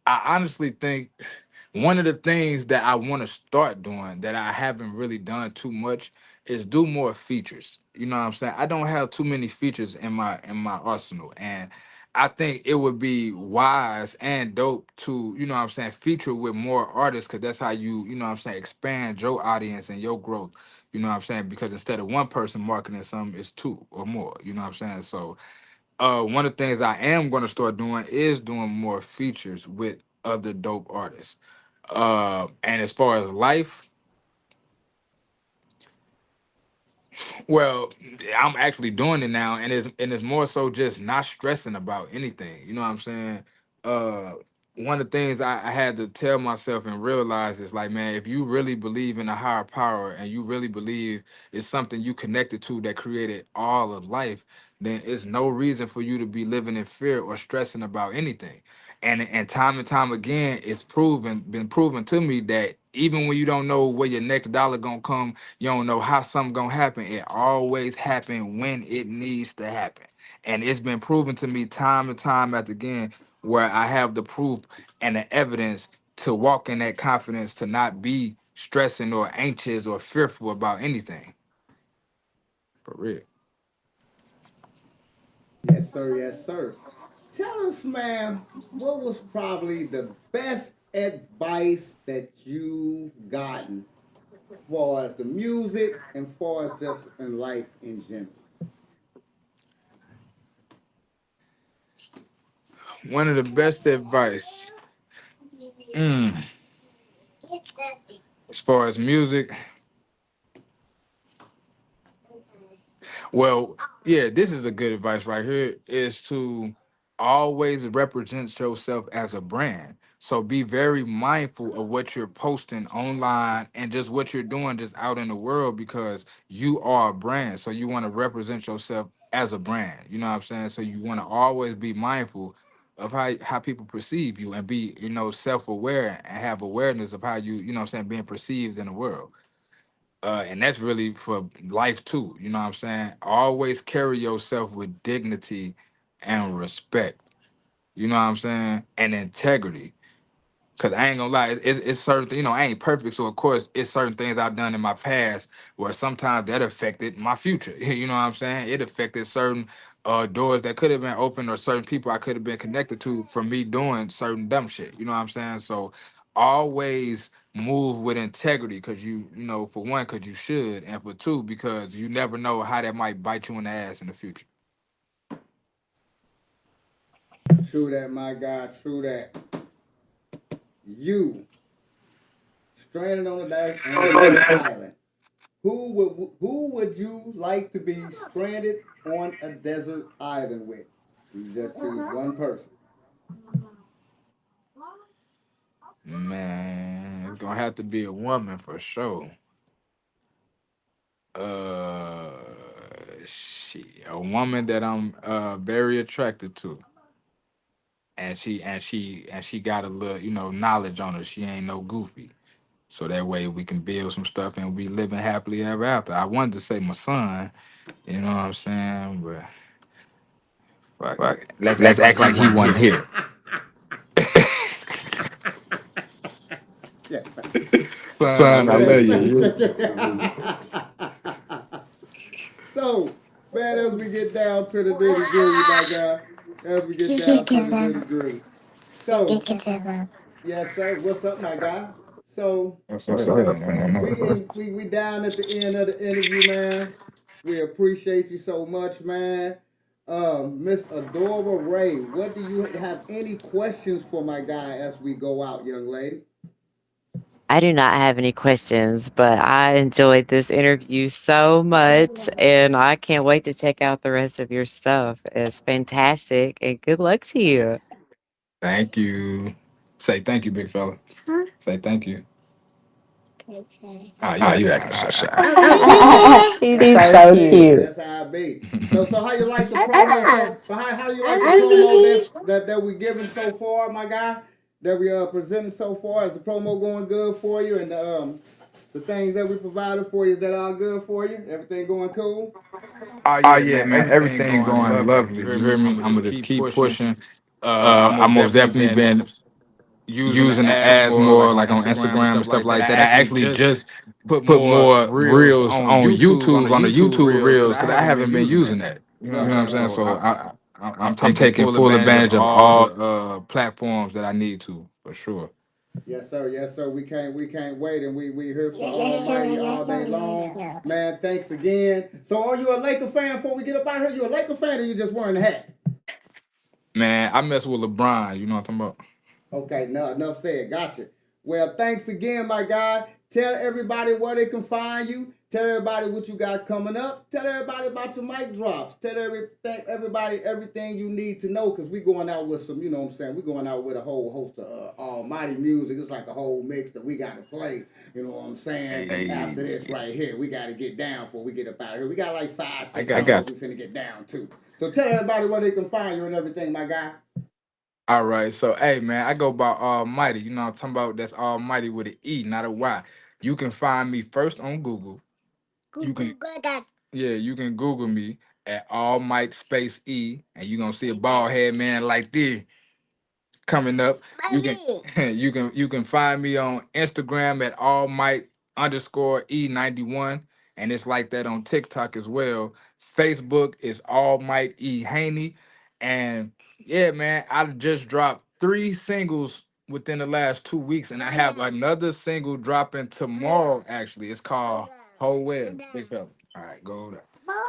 I honestly think one of the things that I want to start doing that I haven't really done too much is do more features. You know what I'm saying? I don't have too many features in my arsenal, and I think it would be wise and dope to, you know what I'm saying, feature with more artists because that's how you know what I'm saying, expand your audience and your growth. You know what I'm saying? Because instead of one person marketing something, it's two or more. You know what I'm saying? So one of the things I am going to start doing is doing more features with other dope artists. And as far as life, well, I'm actually doing it now, and it's more so just not stressing about anything. You know what I'm saying? Uh, one of the things I had to tell myself and realize is like, man, if you really believe in a higher power and you really believe it's something you connected to that created all of life, then it's no reason for you to be living in fear or stressing about anything. And time again, been proven to me that even when you don't know where your next dollar gonna come, you don't know how something gonna happen. It always happen when it needs to happen. And it's been proven to me time and time after again where I have the proof and the evidence to walk in that confidence to not be stressing or anxious or fearful about anything. For real. Yes, sir. Yes, sir. Tell us, man, what was probably the best advice that you've gotten far as the music and far as just in life in general? One of the best advice. Mm, as far as music, well, yeah, this is a good advice right here is to always represent yourself as a brand. So be very mindful of what you're posting online and just what you're doing just out in the world because you are a brand. So you want to represent yourself as a brand. You know what I'm saying? So you want to always be mindful of how people perceive you and be, self-aware and have awareness of how you know what I'm saying, being perceived in the world. And that's really for life too. You know what I'm saying? Always carry yourself with dignity and respect. You know what I'm saying? And integrity. Cause I ain't gonna lie, it's certain, I ain't perfect. So of course, it's certain things I've done in my past where sometimes that affected my future. You know what I'm saying? It affected certain doors that could have been open or certain people I could have been connected to from me doing certain dumb shit. You know what I'm saying? So always move with integrity, cause for one, cause you should, and for two, because you never know how that might bite you in the ass in the future. True that, my God. True that. You stranded on a desert island. Who would you like to be stranded on a desert island with? You just choose one person. Man, it's gonna have to be a woman for sure. Uh, a woman that I'm very attracted to, and she got a little, knowledge on her. She ain't no goofy. So that way we can build some stuff and we living happily ever after. I wanted to say my son, you know what I'm saying, but fuck it. Let's act like he wasn't here. Yeah. Son, I love you. So, man, as we get down to the nitty gritty, my guy, as we get down to the nitty gritty. So, yes, sir. What's up, my guy? So, What's up, man? we down at the end of the interview, man. We appreciate you so much, man. Miss Adora Ray, what do you have any questions for my guy as we go out, young lady? I do not have any questions, but I enjoyed this interview so much, and I can't wait to check out the rest of your stuff. It's fantastic, and good luck to you. Thank you. Say thank you, big fella. Say thank you. Ah, you You acting acting all all shy. shy. He's so cute. That's how I be. So how you like the promo? So how you like the promo that we giving so far, my guy? That we presenting so far? Is the promo going good for you? And the things that we provided for you, is that all good for you? Everything going cool? Oh Oh yeah, yeah, man. man. Everything Everything going going lovely. You lovely. hear You me? hear me? I'ma I'm just gonna just keep keep pushing. pushing. I I most most definitely definitely been been using using the the ads ads more more like on like on Instagram and Instagram and stuff stuff like like that. I that. I actually actually just just put put more more reels reels on on YouTube YouTube, on the on the YouTube YouTube reels because reels, I because I haven't been haven't been using using that. that. You know You what know what I'm I'm saying? saying? So So I'm I'm taking taking full full advantage of advantage of all the all. platforms that I need to for sure. Yes, sir. Yes, sir. We can't wait, and we here for Almighty all day long. Man, thanks again. So, are you a Laker fan? Before we get up out here, you a Laker fan, or you just wearing the hat? Man, I mess with LeBron. You know what I'm talking about? Okay, no, enough said. Gotcha. Well, thanks again, my guy. Tell everybody where they can find you. Tell everybody what you got coming up. Tell everybody about your mic drops. Tell everybody everything you need to know, because we going out with some, you know what I'm saying? We going out with a whole host of almighty music. It's like a whole mix that we got to play. You know what I'm saying? After this Hey, right here, we got to get down before we get up out of here. We got like five, I six got songs we finna get down to. So tell everybody where they can find you and everything, my guy. All right, so hey man, I go by Almighty. You know what I'm talking about? That's Almighty with an E, not a Y. You can find me first on Google. You can, yeah, you can Google me at Almighty space E, and you gonna see a bald head man like this coming up. You can you can find me on Instagram at allmight_E91, and it's like that on TikTok as well. Facebook is All Might E Haney. And yeah, man, I just dropped 3 singles within the last 2 weeks, and I have another single dropping tomorrow. Actually, it's called Whole Well. Big fella. All right, go over there.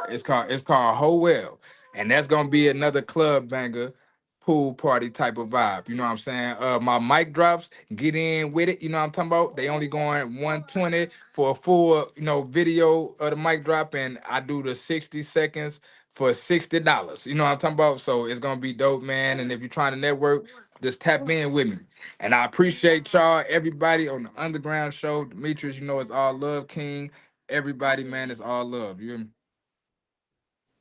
It's called Whole Well, and that's gonna be another club banger, pool party type of vibe. You know what I'm saying? My mic drops, get in with it. You know what I'm talking about? They only going 120 for a full, video of the mic drop, and I do the 60 seconds for $60. You know what I'm talking about? So it's gonna be dope, man. And if you're trying to network, just tap in with me. And I appreciate y'all, everybody on the Underground Show. Demetrius, it's all love, King. Everybody, man, it's all love. You hear me?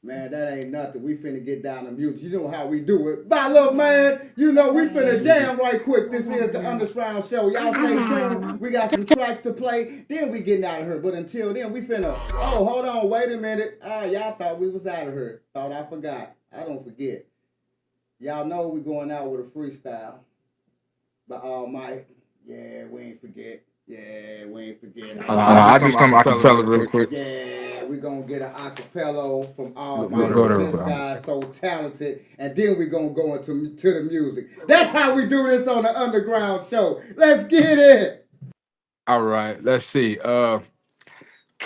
Man, that ain't nothing. We finna get down to music. You know how we do it. Bye, little man. You know we finna jam right quick. This is the UndaGround Show. Y'all stay tuned. We got some tracks to play. Then we getting out of here. But until then, we finna. Oh, hold on. Wait a minute. Y'all thought we was out of here. Thought I forgot. I don't forget. Y'all know we going out with a freestyle. By All Might. Yeah, we ain't forget. Yeah, we ain't forget. I just come acapella Real real quick. quick. Yeah, we gonna get an acapella from All Go Might there because real this quick. guy's so talented, and then we gonna go into to the music. That's how we do this on the UndaGround Show. Let's get it. All right, let's see.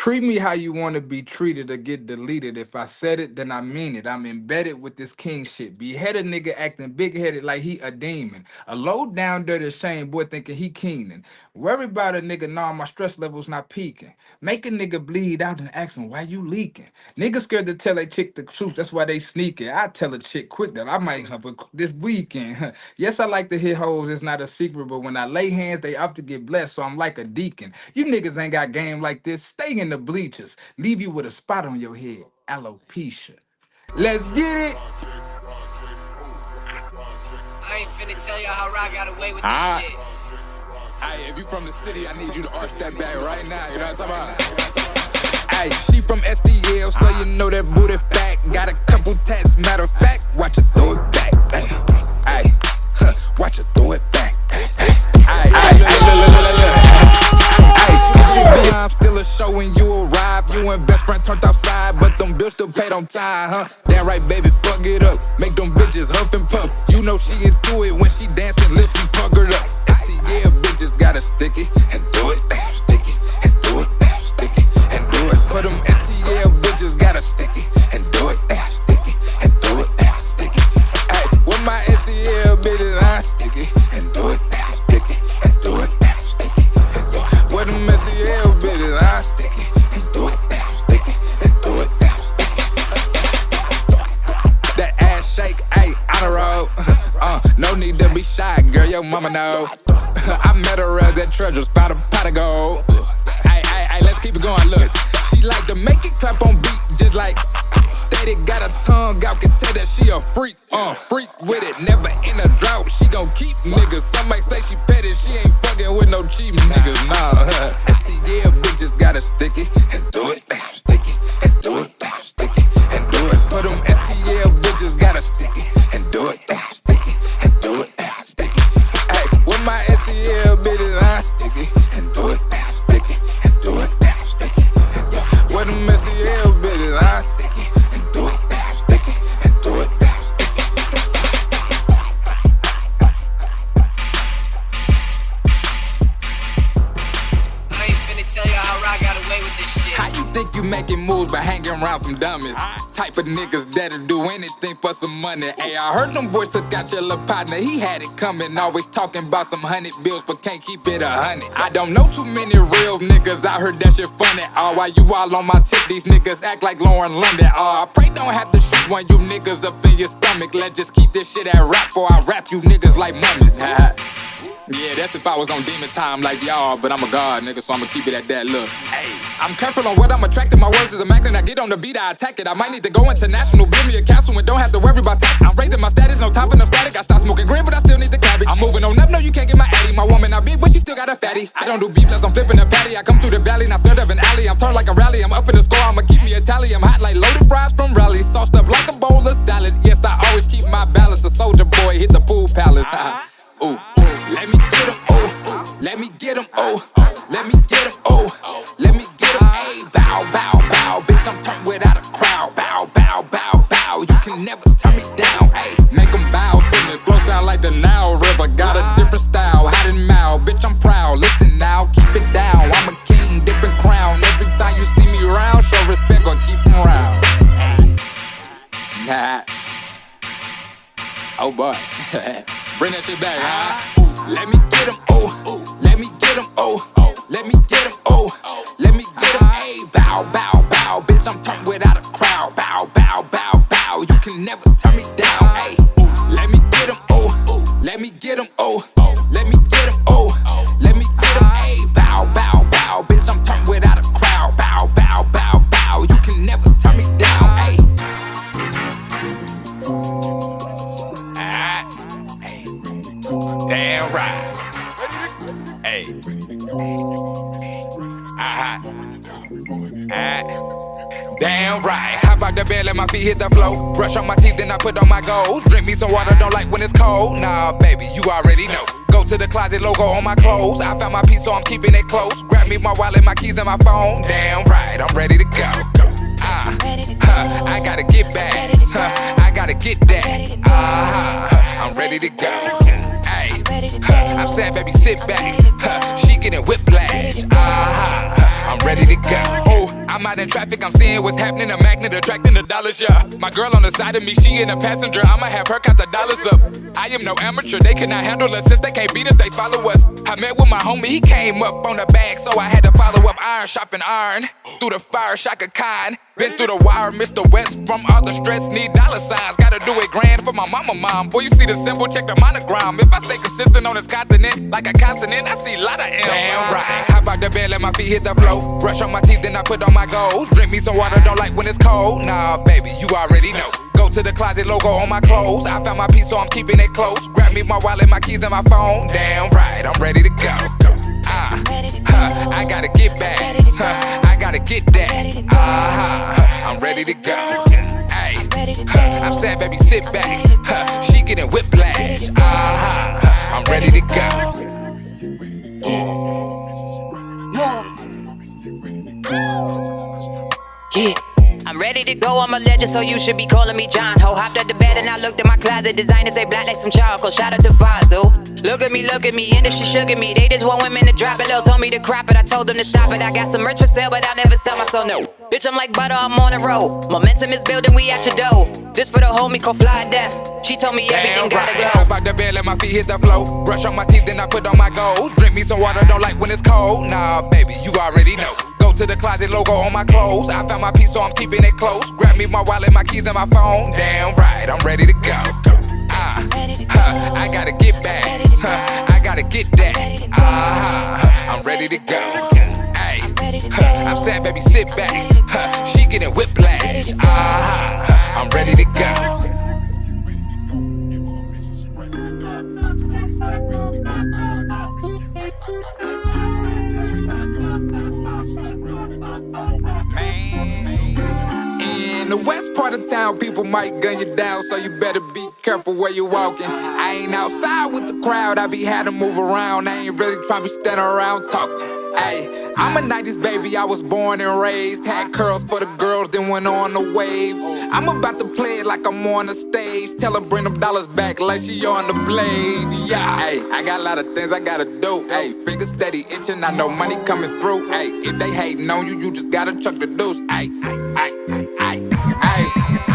Treat me how you want to be treated or get deleted. If I said it, then I mean it. I'm embedded with this king shit. Beheaded nigga acting big headed like he a demon. A low down dirty shame boy thinking he keening. Worry about a nigga, nah, my stress levels not peaking. Make a nigga bleed out and ask him why you leaking. Niggas scared to tell a chick the truth, that's why they sneaking. I tell a chick quick that I might hump her this weekend. Yes, I like to hit hoes, it's not a secret, but when I lay hands, they opt to get blessed, so I'm like a deacon. You niggas ain't got game like this, stay in the bleachers. Leave you with a spot on your head, alopecia. Let's get it. I ain't finna tell y'all how Rock got away with this shit. Hey, if you from the city, I need you to arch that back right now. You know what I'm talking about? Hey, she from SDL, so you know that booty fat. Got a couple tats, matter of fact, watch her throw it back. Hey, watch her throw it back. Hey, I'm still a show when you arrive. You and best friend turned outside, but them bills still paid on time, huh? Damn right, baby, fuck it up. Make them bitches huff and puff. You know she into it when she dancing, lift me puckered up. STL bitches gotta stick it and do it, stick it and do it, stick it and do it. For them STL bitches gotta stick it and do it, stick it and do it, stick it. Hey, with my STL bitches, I stick it and do it, stick it and do it, stick it and do it. With them STL bitches, I stick it and do it, stick it and do it, stick it. That ass shake, ayy, on the road. No need to be shy, girl, your mama know. I met her at that treasures, found a pot of gold. Hey, let's keep it going, look. She like to make it clap on beat, just like steady, got a tongue out, can tell that she a freak. Freak with it, never in a drought. She gon' keep niggas. Some might say she petty, she ain't fucking with no cheap niggas, nah. STL bitches gotta stick it and do it, stick it and do it, stick it and do it. For them STL bitches gotta stick it and do it, stick it and do it, stick it. Hey, with my STL bitches, I stick it and do it, stick it and do it, stick it. With them STL bitches, I stick it and do it, stick it and do it, stick it. I ain't finna tell y'all how Rock got away with this shit. How you think you making moves by hanging around some dummies? Type of niggas that'll do anything for some money. Hey, I heard them boys took out your little partner. He had it coming, always talking about some 100 bills, but can't keep it 100. I don't know too many real niggas. I heard that shit funny. While you all on my tip, these niggas act like Lauren London. I pray don't have to shoot one you niggas up in your stomach. Let's just keep this shit at rap, or I rap you niggas like mummies. Yeah, that's if I was on demon time like y'all, but I'm a god, nigga, so I'ma keep it at that look. Hey, I'm careful on what I'm attracting. My words is a magnet. I get on the beat, I attack it. I might need to go international, build me a castle and don't have to worry about taxes. I'm raising my status, no time for no static. I stopped smoking green, but I still need the cabbage. I'm moving on up, no, you can't get my addy. My woman, I big, but she still got a fatty. I don't do beef unless I'm flipping a patty. I come through the valley, not scared of an alley. I'm turned like a rally, I'm up in the score, I'ma keep me a tally. I'm hot like loaded fries from Raleigh, sauced up like a bowl of salad. Yes, I always keep my balance. A soldier boy, hit the pool palace. Ooh. Let me get him, oh. Let me get him, oh. Let me get him, oh. Let me get him, ayy. Bow, bow, bow. Bitch, I'm turned without a crowd. Bow, bow, bow, bow. You can never turn me down, ayy. Make them bow to me. Flow sound like the Nile River. Got a different style, hot and mild. Bitch, I'm proud. Listen now, keep it down. I'm a king, different crown. Every time you see me round, show respect or keep him round. Nah. Oh boy. Bring that shit back, huh? Let me get him, oh. Let me get him, oh. Let me get him, oh. Let me get him, ayy. Bow, bow, bow. Bitch, I'm turned without a crowd. Bow, bow, bow, bow. You can never turn me down, ayy. Let me get him, oh. Let me get him, oh. Let me get him, oh. Let me get him, ayy. Bow, bow, bow. Bitch, I'm turned without a crowd. Bow, bow, bow, bow. You can never turn me down, ayy. Damn right. Hey. Damn right. How about the bed, let my feet hit the floor. Brush on my teeth, then I put on my goals. Drink me some water, don't like when it's cold. Nah, baby, you already know. Go to the closet, logo on my clothes. I found my piece, so I'm keeping it close. Grab me my wallet, my keys, and my phone. Damn right, I'm ready to go. I gotta get back. I gotta get that. I'm ready to go. I'm sad, baby, sit back. She getting whiplash. I'm ready to go. Oh. I'm out in traffic, I'm seeing what's happening. A magnet attracting the dollars, yeah. My girl on the side of me, she in a passenger. I'ma have her count the dollars up. I am no amateur, they cannot handle us. Since they can't beat us, they follow us. I met with my homie, he came up on the bag, so I had to follow up. Iron shopping iron, through the fire, shock a kind. Been through the wire, Mr. West, from all the stress, need dollar signs. Gotta do it grand for my mom. Boy, you see the symbol, check the monogram. If I stay consistent on this continent, like a consonant, I see a lot of M. Damn right. Hop out the bed, let my feet hit the floor. Brush on my teeth, then I put on my goals. Drink me some water, don't like when it's cold. Nah, baby, you already know. Go to the closet, logo on my clothes. I found my piece, so I'm keeping it close. Grab me my wallet, my keys, and my phone. Damn right, I'm ready to go. I gotta get back. I gotta get that. I'm ready to go. I'm sad, baby, sit back. She getting whiplash. I'm ready to go. Yeah. I'm ready to go, I'm a legend, so you should be calling me John Ho. Hopped out the bed and I looked at my closet. Designers, they black like some charcoal. Shout out to Fazio. Look at me, industry shook at me. They just want women to drop it. Lil told me to crop it, I told them to stop it. I got some merch for sale, but I never sell my soul, no. Bitch, I'm like butter, I'm on the road. Momentum is building, we at your door. This for the homie called Fly Death. She told me everything gotta glow. Hop out the bed, let my feet hit the floor. Brush on my teeth, then I put on my goals. Drink me some water, don't like when it's cold. Nah, baby, you already know. Go to the closet, logo on my clothes. I found my piece, so I'm keeping it close. Grab me my wallet, my keys, and my phone. Damn right, I'm ready to go. I gotta get back. I gotta get that. I'm ready to go. I'm sad, baby, sit back. She getting whiplash. I'm ready to go. In the west part of town, people might gun you down, so you better be careful where you walking. I ain't outside with the crowd, I be had to move around. I ain't really tryna be standing around talking. Ay, I'm a 90s baby, I was born and raised. Had curls for the girls, then went on the waves. I'm about to play it like I'm on the stage. Tell her bring them dollars back like she on the blade. Yeah, ay, I got a lot of things I gotta do. Ay, fingers steady itching, I know money coming through. Ay, if they hating on you, you just gotta chuck the deuce. Ay,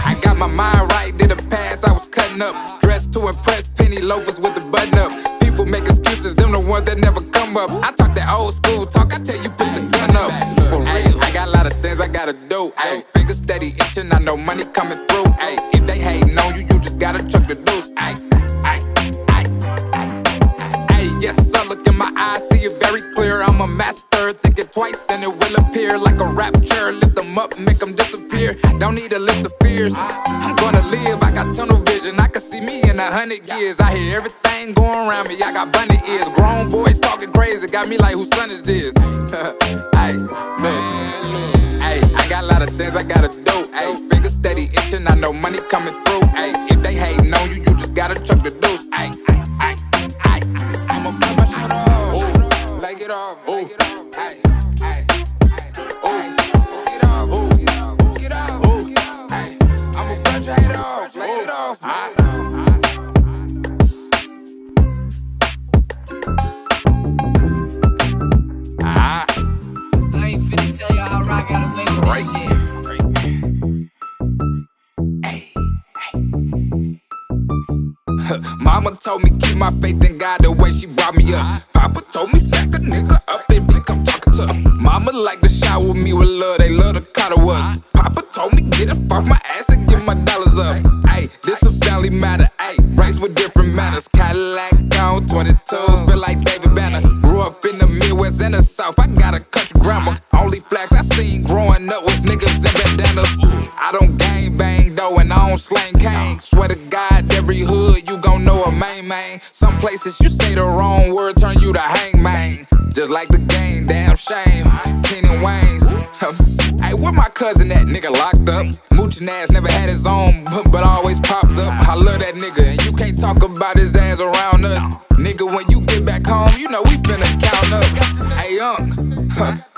I got my mind right, did a pass, I was cutting up. Dressed to impress, penny loafers with the button up. People make excuses, them the ones that never come up. I talk that old school talk, I tell you put the gun up. Ay, I got a lot of things I gotta do. Ay, fingers steady itching, I know money coming through. Ay, if they hating on you, you just gotta chuck the deuce. Ay, yes, I look in my eyes, see it very clear. I'm a master, think it twice and it will appear like a rapture. Lift them up, make them disappear. Don't need a list of fears. I'm gonna live, I got tunnel vision. I can see me in 100 years. I hear everything going around me, I got bunny ears. Grown boys talking crazy, got me like, whose son is this? Ay, man. Ay, I got a lot of things I gotta do. Ay, fingers steady itching, I know money coming through. Ay, if they hating on you, you just gotta chuck the deuce. Ay, I'ma put my shit off. Like it off, like it off. Ay, ay, ay, get off, get off. Ay, I'ma brush your head off, like it off. I ain't finna tell y'all how I got away with this shit. Mama told me keep my faith in God the way she brought me up. Papa told me stack a nigga up and become talking to her. Mama like to shower me with love, they love to cuddle us. Papa told me get up off my ass and get my dollars up. Ayy, this a family matter. Ayy, raised with different manners. Cadillac on 22s, feel like David Banner. Grew up in the Midwest and the South, I got a country grammar. Only flags I seen growing up was niggas and bandanas. I don't gang bang though and I don't slang cane. Swear to God, every hood you gon' know a main. Some places you say the wrong word, turn you to hangman. Just like the game, damn shame. Kenny Wayne's. Hey, where my cousin at? Nigga locked up. Moochin' ass never had his own, but always popped up. I love that nigga, and you can't talk about his ass around us. Nigga, when you get back home, you know we finna count up. Hey, young.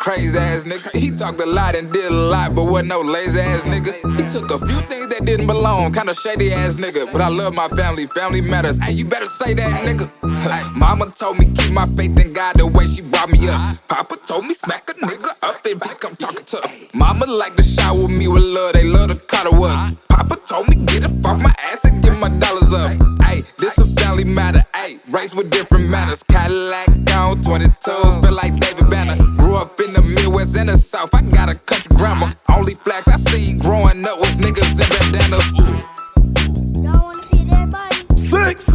Crazy ass nigga. He talked a lot and did a lot, but wasn't no lazy ass nigga. He took a few things that didn't belong, kinda shady ass nigga. But I love my family, family matters. Hey, you better say that, nigga. Hey, mama told me keep my faith in God the way she brought me up. Papa told me smack a nigga up if he come talking tough. Mama like to shower me with love, they love to cuddle us. Papa told me get up off my ass and get my dollars up. Hey, this a family matter. Hey, race with different manners. Cadillac on 22s, feel like David Banner. Grew up in the Midwest and the South, I got a country grammar. Only flags I see growing up was niggas in bandanas. Y'all wanna see a dead body? Six.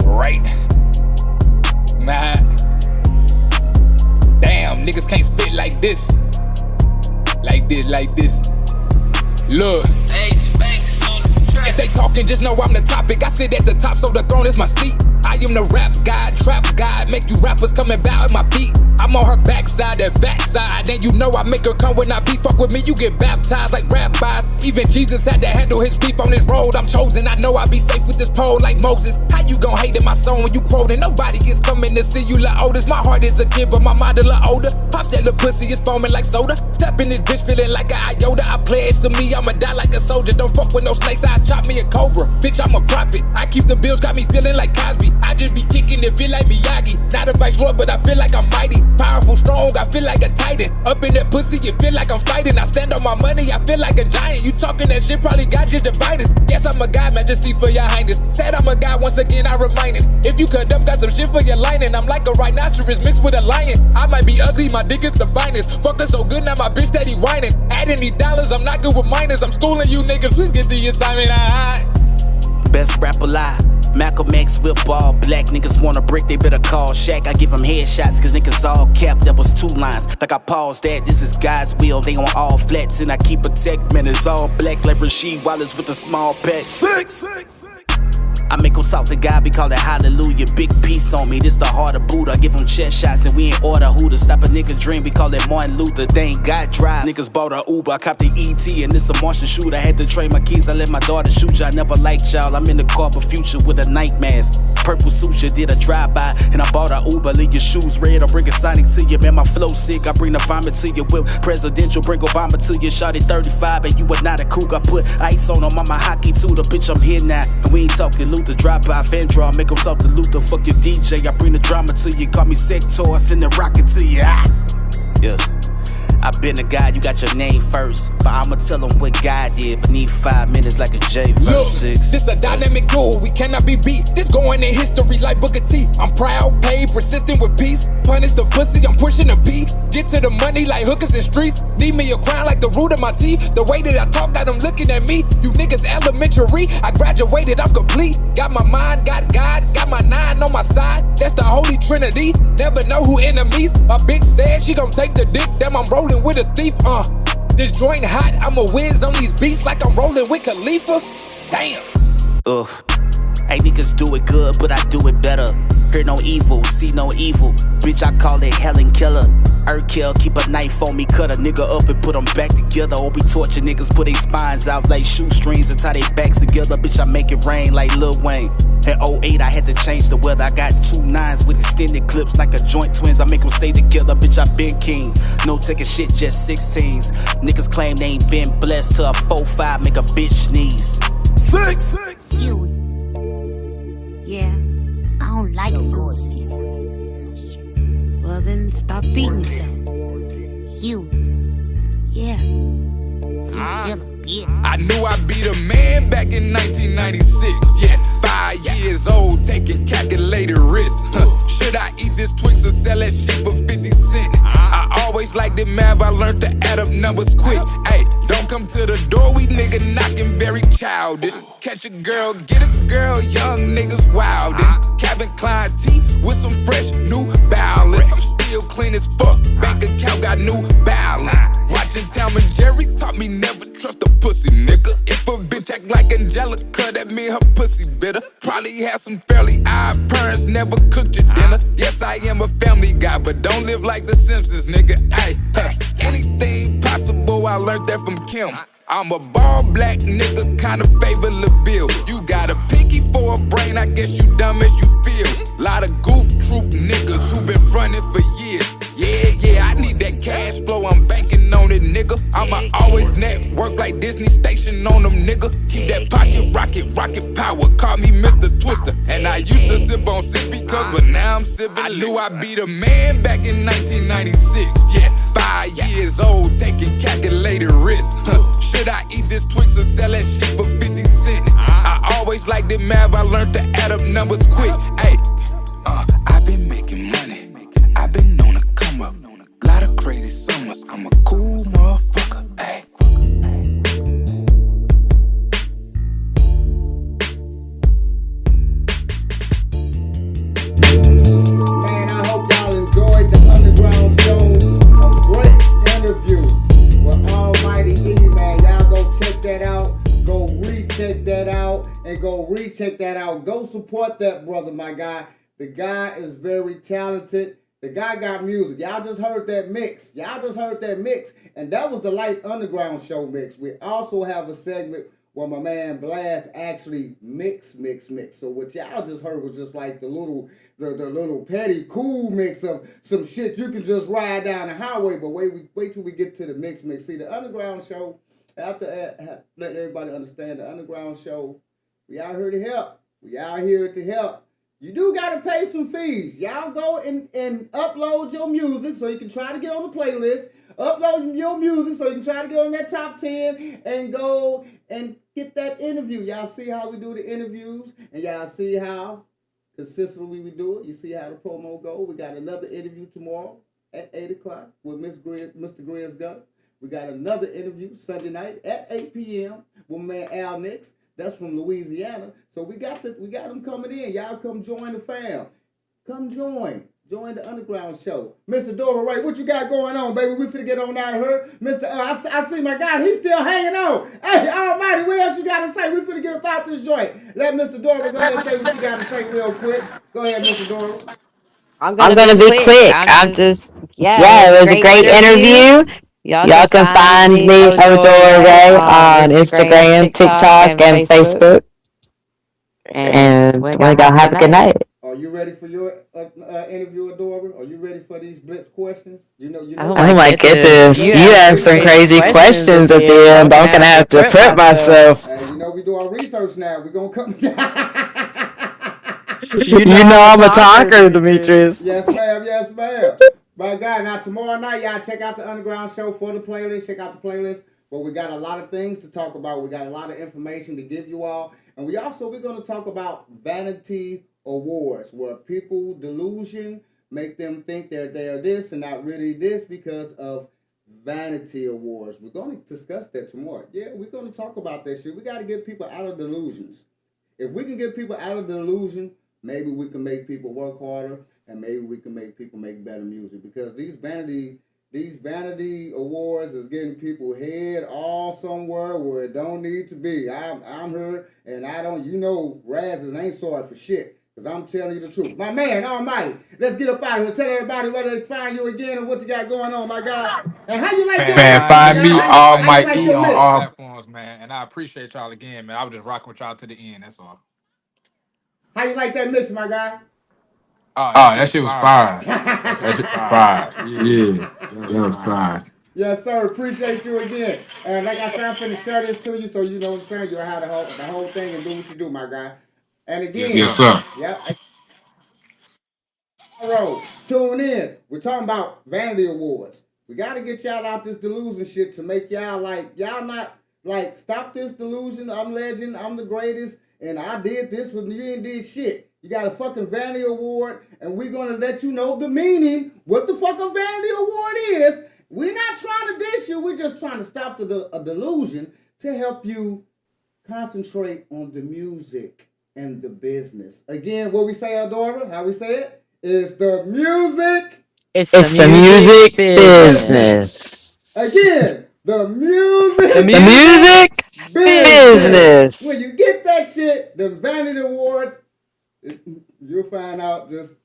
Right. Man. Damn, niggas can't spit like this. Like this, like this. Look. If they talking, just know I'm the topic. I sit at the top, so the throne is my seat. I am the rap god, trap god. Make you rappers come and bow at my feet. I'm on her backside, that backside. And you know I make her come when I beat. Fuck with me, you get baptized like rabbis. Even Jesus had to handle his beef on this road. I'm chosen, I know I'll be safe with this pole like Moses. How you gon' hate in my song when you quoting? Nobody is coming to see you la oldest. My heart is a kid, but my mind a la older. Pop that little pussy, it's foaming like soda. Step in this bitch feeling like a iota. I pledge to me, I'ma die like a soldier. Don't fuck with no snakes, I chop me a cobra. Bitch, I'm a prophet. I keep the bills, got me feeling like Cosby. I just be kicking it, feel like Miyagi. Not a vice lord, but I feel like I'm mighty. Powerful, strong, I feel like a titan. Up in that pussy, you feel like I'm fighting. I stand on my money, I feel like a giant. You talking that shit, probably got you divided. Yes, I'm a god, majesty for your highness. Said I'm a god, once again I remind it. If you cut up, got some shit for your lining. I'm like a rhinoceros mixed with a lion. I might be ugly, my dick is the finest. Fucking so good, now my bitch steady whining. Add any dollars, I'm not good with minors. I'm schooling you niggas, please get the assignment. Best rap alive. Malcolm X whip all black. Niggas wanna break, they better call Shaq. I give them headshots, cause niggas all capped. That was 2 lines. Like I paused that, this is God's will. They on all flats, and I keep a tech, man. It's all black like Rasheed Wallace with a small pack. Six. I make 'em talk to God, we call it hallelujah. Big piece on me, this the heart of Buddha. I give 'em chest shots and we in order. Who to stop a nigga dream, we call it Martin Luther. They ain't got drive, niggas bought a Uber. I copped the ET and this a Martian shooter. I had to trade my keys, I let my daughter shoot ya. I never liked y'all, I'm in the car but future with a night mask. Purple suture, did a drive-by and I bought a Uber. Leave your shoes red, I'll bring a Sonic to you. Man, my flow sick, I bring the vomit to you. Whip presidential, bring Obama to you. Shot it 35 and you were not a kook. I put ice on them, I'm a hockey too. The bitch, I'm here now. And we ain't talking Luther, drop by Vandra, make 'em talk to Luther. Fuck your DJ, I bring the drama to you. Call me Sector, I send the rocket to you. Yeah. I been a guy, you got your name first. But I'ma tell them what God did beneath 5 minutes like a J verse. Look, 6. this a dynamic duel, we cannot be beat. This going in history like Booker T. I'm proud, paid, persistent with peace. Punish the pussy, I'm pushing the beat. Get to the money like hookers in streets. Need me a crown like the root of my teeth. The way that I talk got them looking at me. You niggas elementary, I graduated, I'm complete. Got my mind, got God, got my 9 on my side. That's the holy trinity, never know who enemies. My bitch said she gon' take the dick, damn I'm rolling with a thief, This joint hot, I'm a whiz on these beats like I'm rolling with Khalifa. Damn. Ugh. Hey, niggas do it good, but I do it better. Hear no evil, see no evil. Bitch, I call it Helen Killer. Earth kill, keep a knife on me, cut a nigga up and put them back together. Or we torture niggas, put their spines out like shoestrings and tie their backs together. Bitch, I make it rain like Lil Wayne. In 08, I had to change the weather. I got 2 9s with extended clips like a joint twins. I make them stay together, bitch, I been king. No taking shit, just 16s. Niggas claim they ain't been blessed till a 4-5 make a bitch sneeze. 6. Huey. Yeah, I don't like it. Well then stop beating yourself. Huey. Yeah, you still a bitch. I knew I'd be the man back in 1996. Yeah, 5 years old, taking calculated risks. Should I eat this Twix or sell that shit for 50 cents? I always liked it, Mav. I learned to add up numbers quick. Hey, don't come to the door, we nigga knocking very childish. Catch a girl, get a girl, young niggas wild. And Calvin Klein tee with some fresh new balance. I'm still clean as fuck, bank account got new balance. Watching Tom and Jerry taught me never trust a pussy nigga. If a bitch act like Angelica, that mean her pussy bitter. Probably have some fairly odd parents, never cooked your dinner. Yes, I am a family guy, but don't live like the Simpsons, nigga. Ay, anything possible, I learned that from Kim. I'm a ball black nigga, kinda favor Bill. You got a pinky for a brain, I guess you dumb as you feel. Lot of goof troop niggas who been frontin' for years. Yeah, I need that cash flow, I'm banking on it, nigga. I'ma always network like Disney Station on them, nigga. Keep that pocket rocket power. Call me Mr. Twister. And I used to sip on sippy cups, but now I'm sipping. I knew I'd be the man back in 1996. Yeah, 5 years old, taking calculated risks. Should I eat this Twix or sell that shit for 50 cents? I always liked it, math, I learned to add up numbers quick. Hey, I've been making money. I've been on a come up. Lot of crazy summers. I'm a cool motherfucker. Hey. Man, I hope y'all enjoyed the UndaGround Shoow. A great interview with Almighty E, man. Y'all go check that out. Go recheck that out. And go recheck that out. Go support that brother, my guy. The guy is very talented. The guy got music. Y'all just heard that mix. And that was the Light Underground Show mix. We also have a segment where my man Blast actually mix. So what y'all just heard was just like the little petty cool mix of some shit you can just ride down the highway. But wait till we get to the mix. See, the Underground Show, after let everybody understand the Underground Show, we out here to help. You do gotta pay some fees. Y'all go and upload your music so you can try to get on the playlist. Upload your music so you can try to get on that top 10 and go and get that interview. Y'all see how we do the interviews, and y'all see how consistently we do it. You see how the promo go. We got another interview tomorrow at 8 o'clock with Mr. Grizz Gun. We got another interview Sunday night at 8 p.m. with my man Al Nix. That's from Louisiana. So we got them coming in. Y'all come join the fam. Come join the Underground Show. Mr. Dora Ray, what you got going on, baby? We finna get on out of here. Mr. I see my guy. He's still hanging on. Hey, Almighty, what else you got to say? We finna get up out this joint. Let Mr. Dora go ahead and say what you got to say real quick. Go ahead, Mr. Dora. I'm I'm gonna gonna be be quick. quick. I'm I'm just, just, yeah, it yeah, was it a was a great great interview. interview. Y'all can Y'all can find find me, me, Odora Odora Ray, Ray, on on Instagram, Instagram, TikTok, TikTok, and and Facebook. Facebook. And And we we gonna gonna have a have good a good night. night. Are you ready for your interview, Adora? Are you ready for these blitz questions? You know Oh we my Oh my you goodness, you have have some some crazy crazy questions at questions the at end. the So I'm end. gonna I'm gonna have to have to prep prep myself. myself. we do our research now. We're gonna come. You know You know I'm a I'm a talker, talker, Demetrius. Demetrius. Yes, ma'am. Yes, ma'am. My God, now tomorrow night, y'all check out the Underground Show for the playlist. Check out the playlist. But we got a lot of things to talk about. We got a lot of information to give you all. And we're going to talk about vanity awards, where people delusion make them think they're this and not really this because of vanity awards. We're going to discuss that tomorrow. Yeah, we're going to talk about that shit. We got to get people out of delusions. If we can get people out of the delusion, maybe we can make people work harder, and maybe we can make people make better music. Because these vanity awards is getting people head all somewhere where it don't need to be. I'm here, and I don't. Razzes ain't sorry for shit. Cause I'm telling you the truth. My man, Almighty, let's get up out of here. Tell everybody where they find you again and what you got going on, my guy. And how you like your Man, mix, my find guy? me How all you my like E your on mix? all platforms, man. And I appreciate y'all again, man. I was just rocking with y'all to the end. That's all. How you like that mix, my guy? Oh, that Oh, shit that was shit was fire. fire. That shit That was shit was fire. fire. Yeah, Yeah, that was that was fire. fire. Yes, sir. Appreciate you again. And like I said, I'm finna share this to you so you know what I'm saying. You'll have the whole thing and do what you do, my guy. And Yes, again, Yes, sir. sir. yep, tomorrow, tune in. We're talking about Vanity Awards. We got to get y'all out this delusion shit to make y'all not like stop this delusion. I'm legend. I'm the greatest. And I did this when you ain't did shit. You got a fucking Vanity Award, and we're gonna let you know the meaning, what the fuck a Vanity Award is. We're not trying to dish you. We're just trying to stop a delusion to help you concentrate on the music and the business. Again, what we say, Eldora, how we say it? Is the music It's the It's the music music business. business. business. Again, the The music The music music business. When business. you get that shit, the Vanity Awards, you'll find out just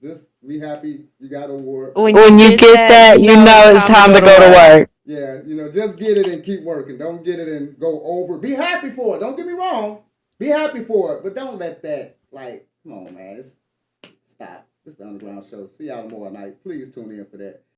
Just be happy you got an award. When you get that, you know it's time to go to work. Yeah, just get it and keep working. Don't get it and go over. Be happy for it. Don't get me wrong. Be happy for it, but don't let that, come on, man. Stop. It's the Underground Show. See y'all tomorrow night. Please tune in for that.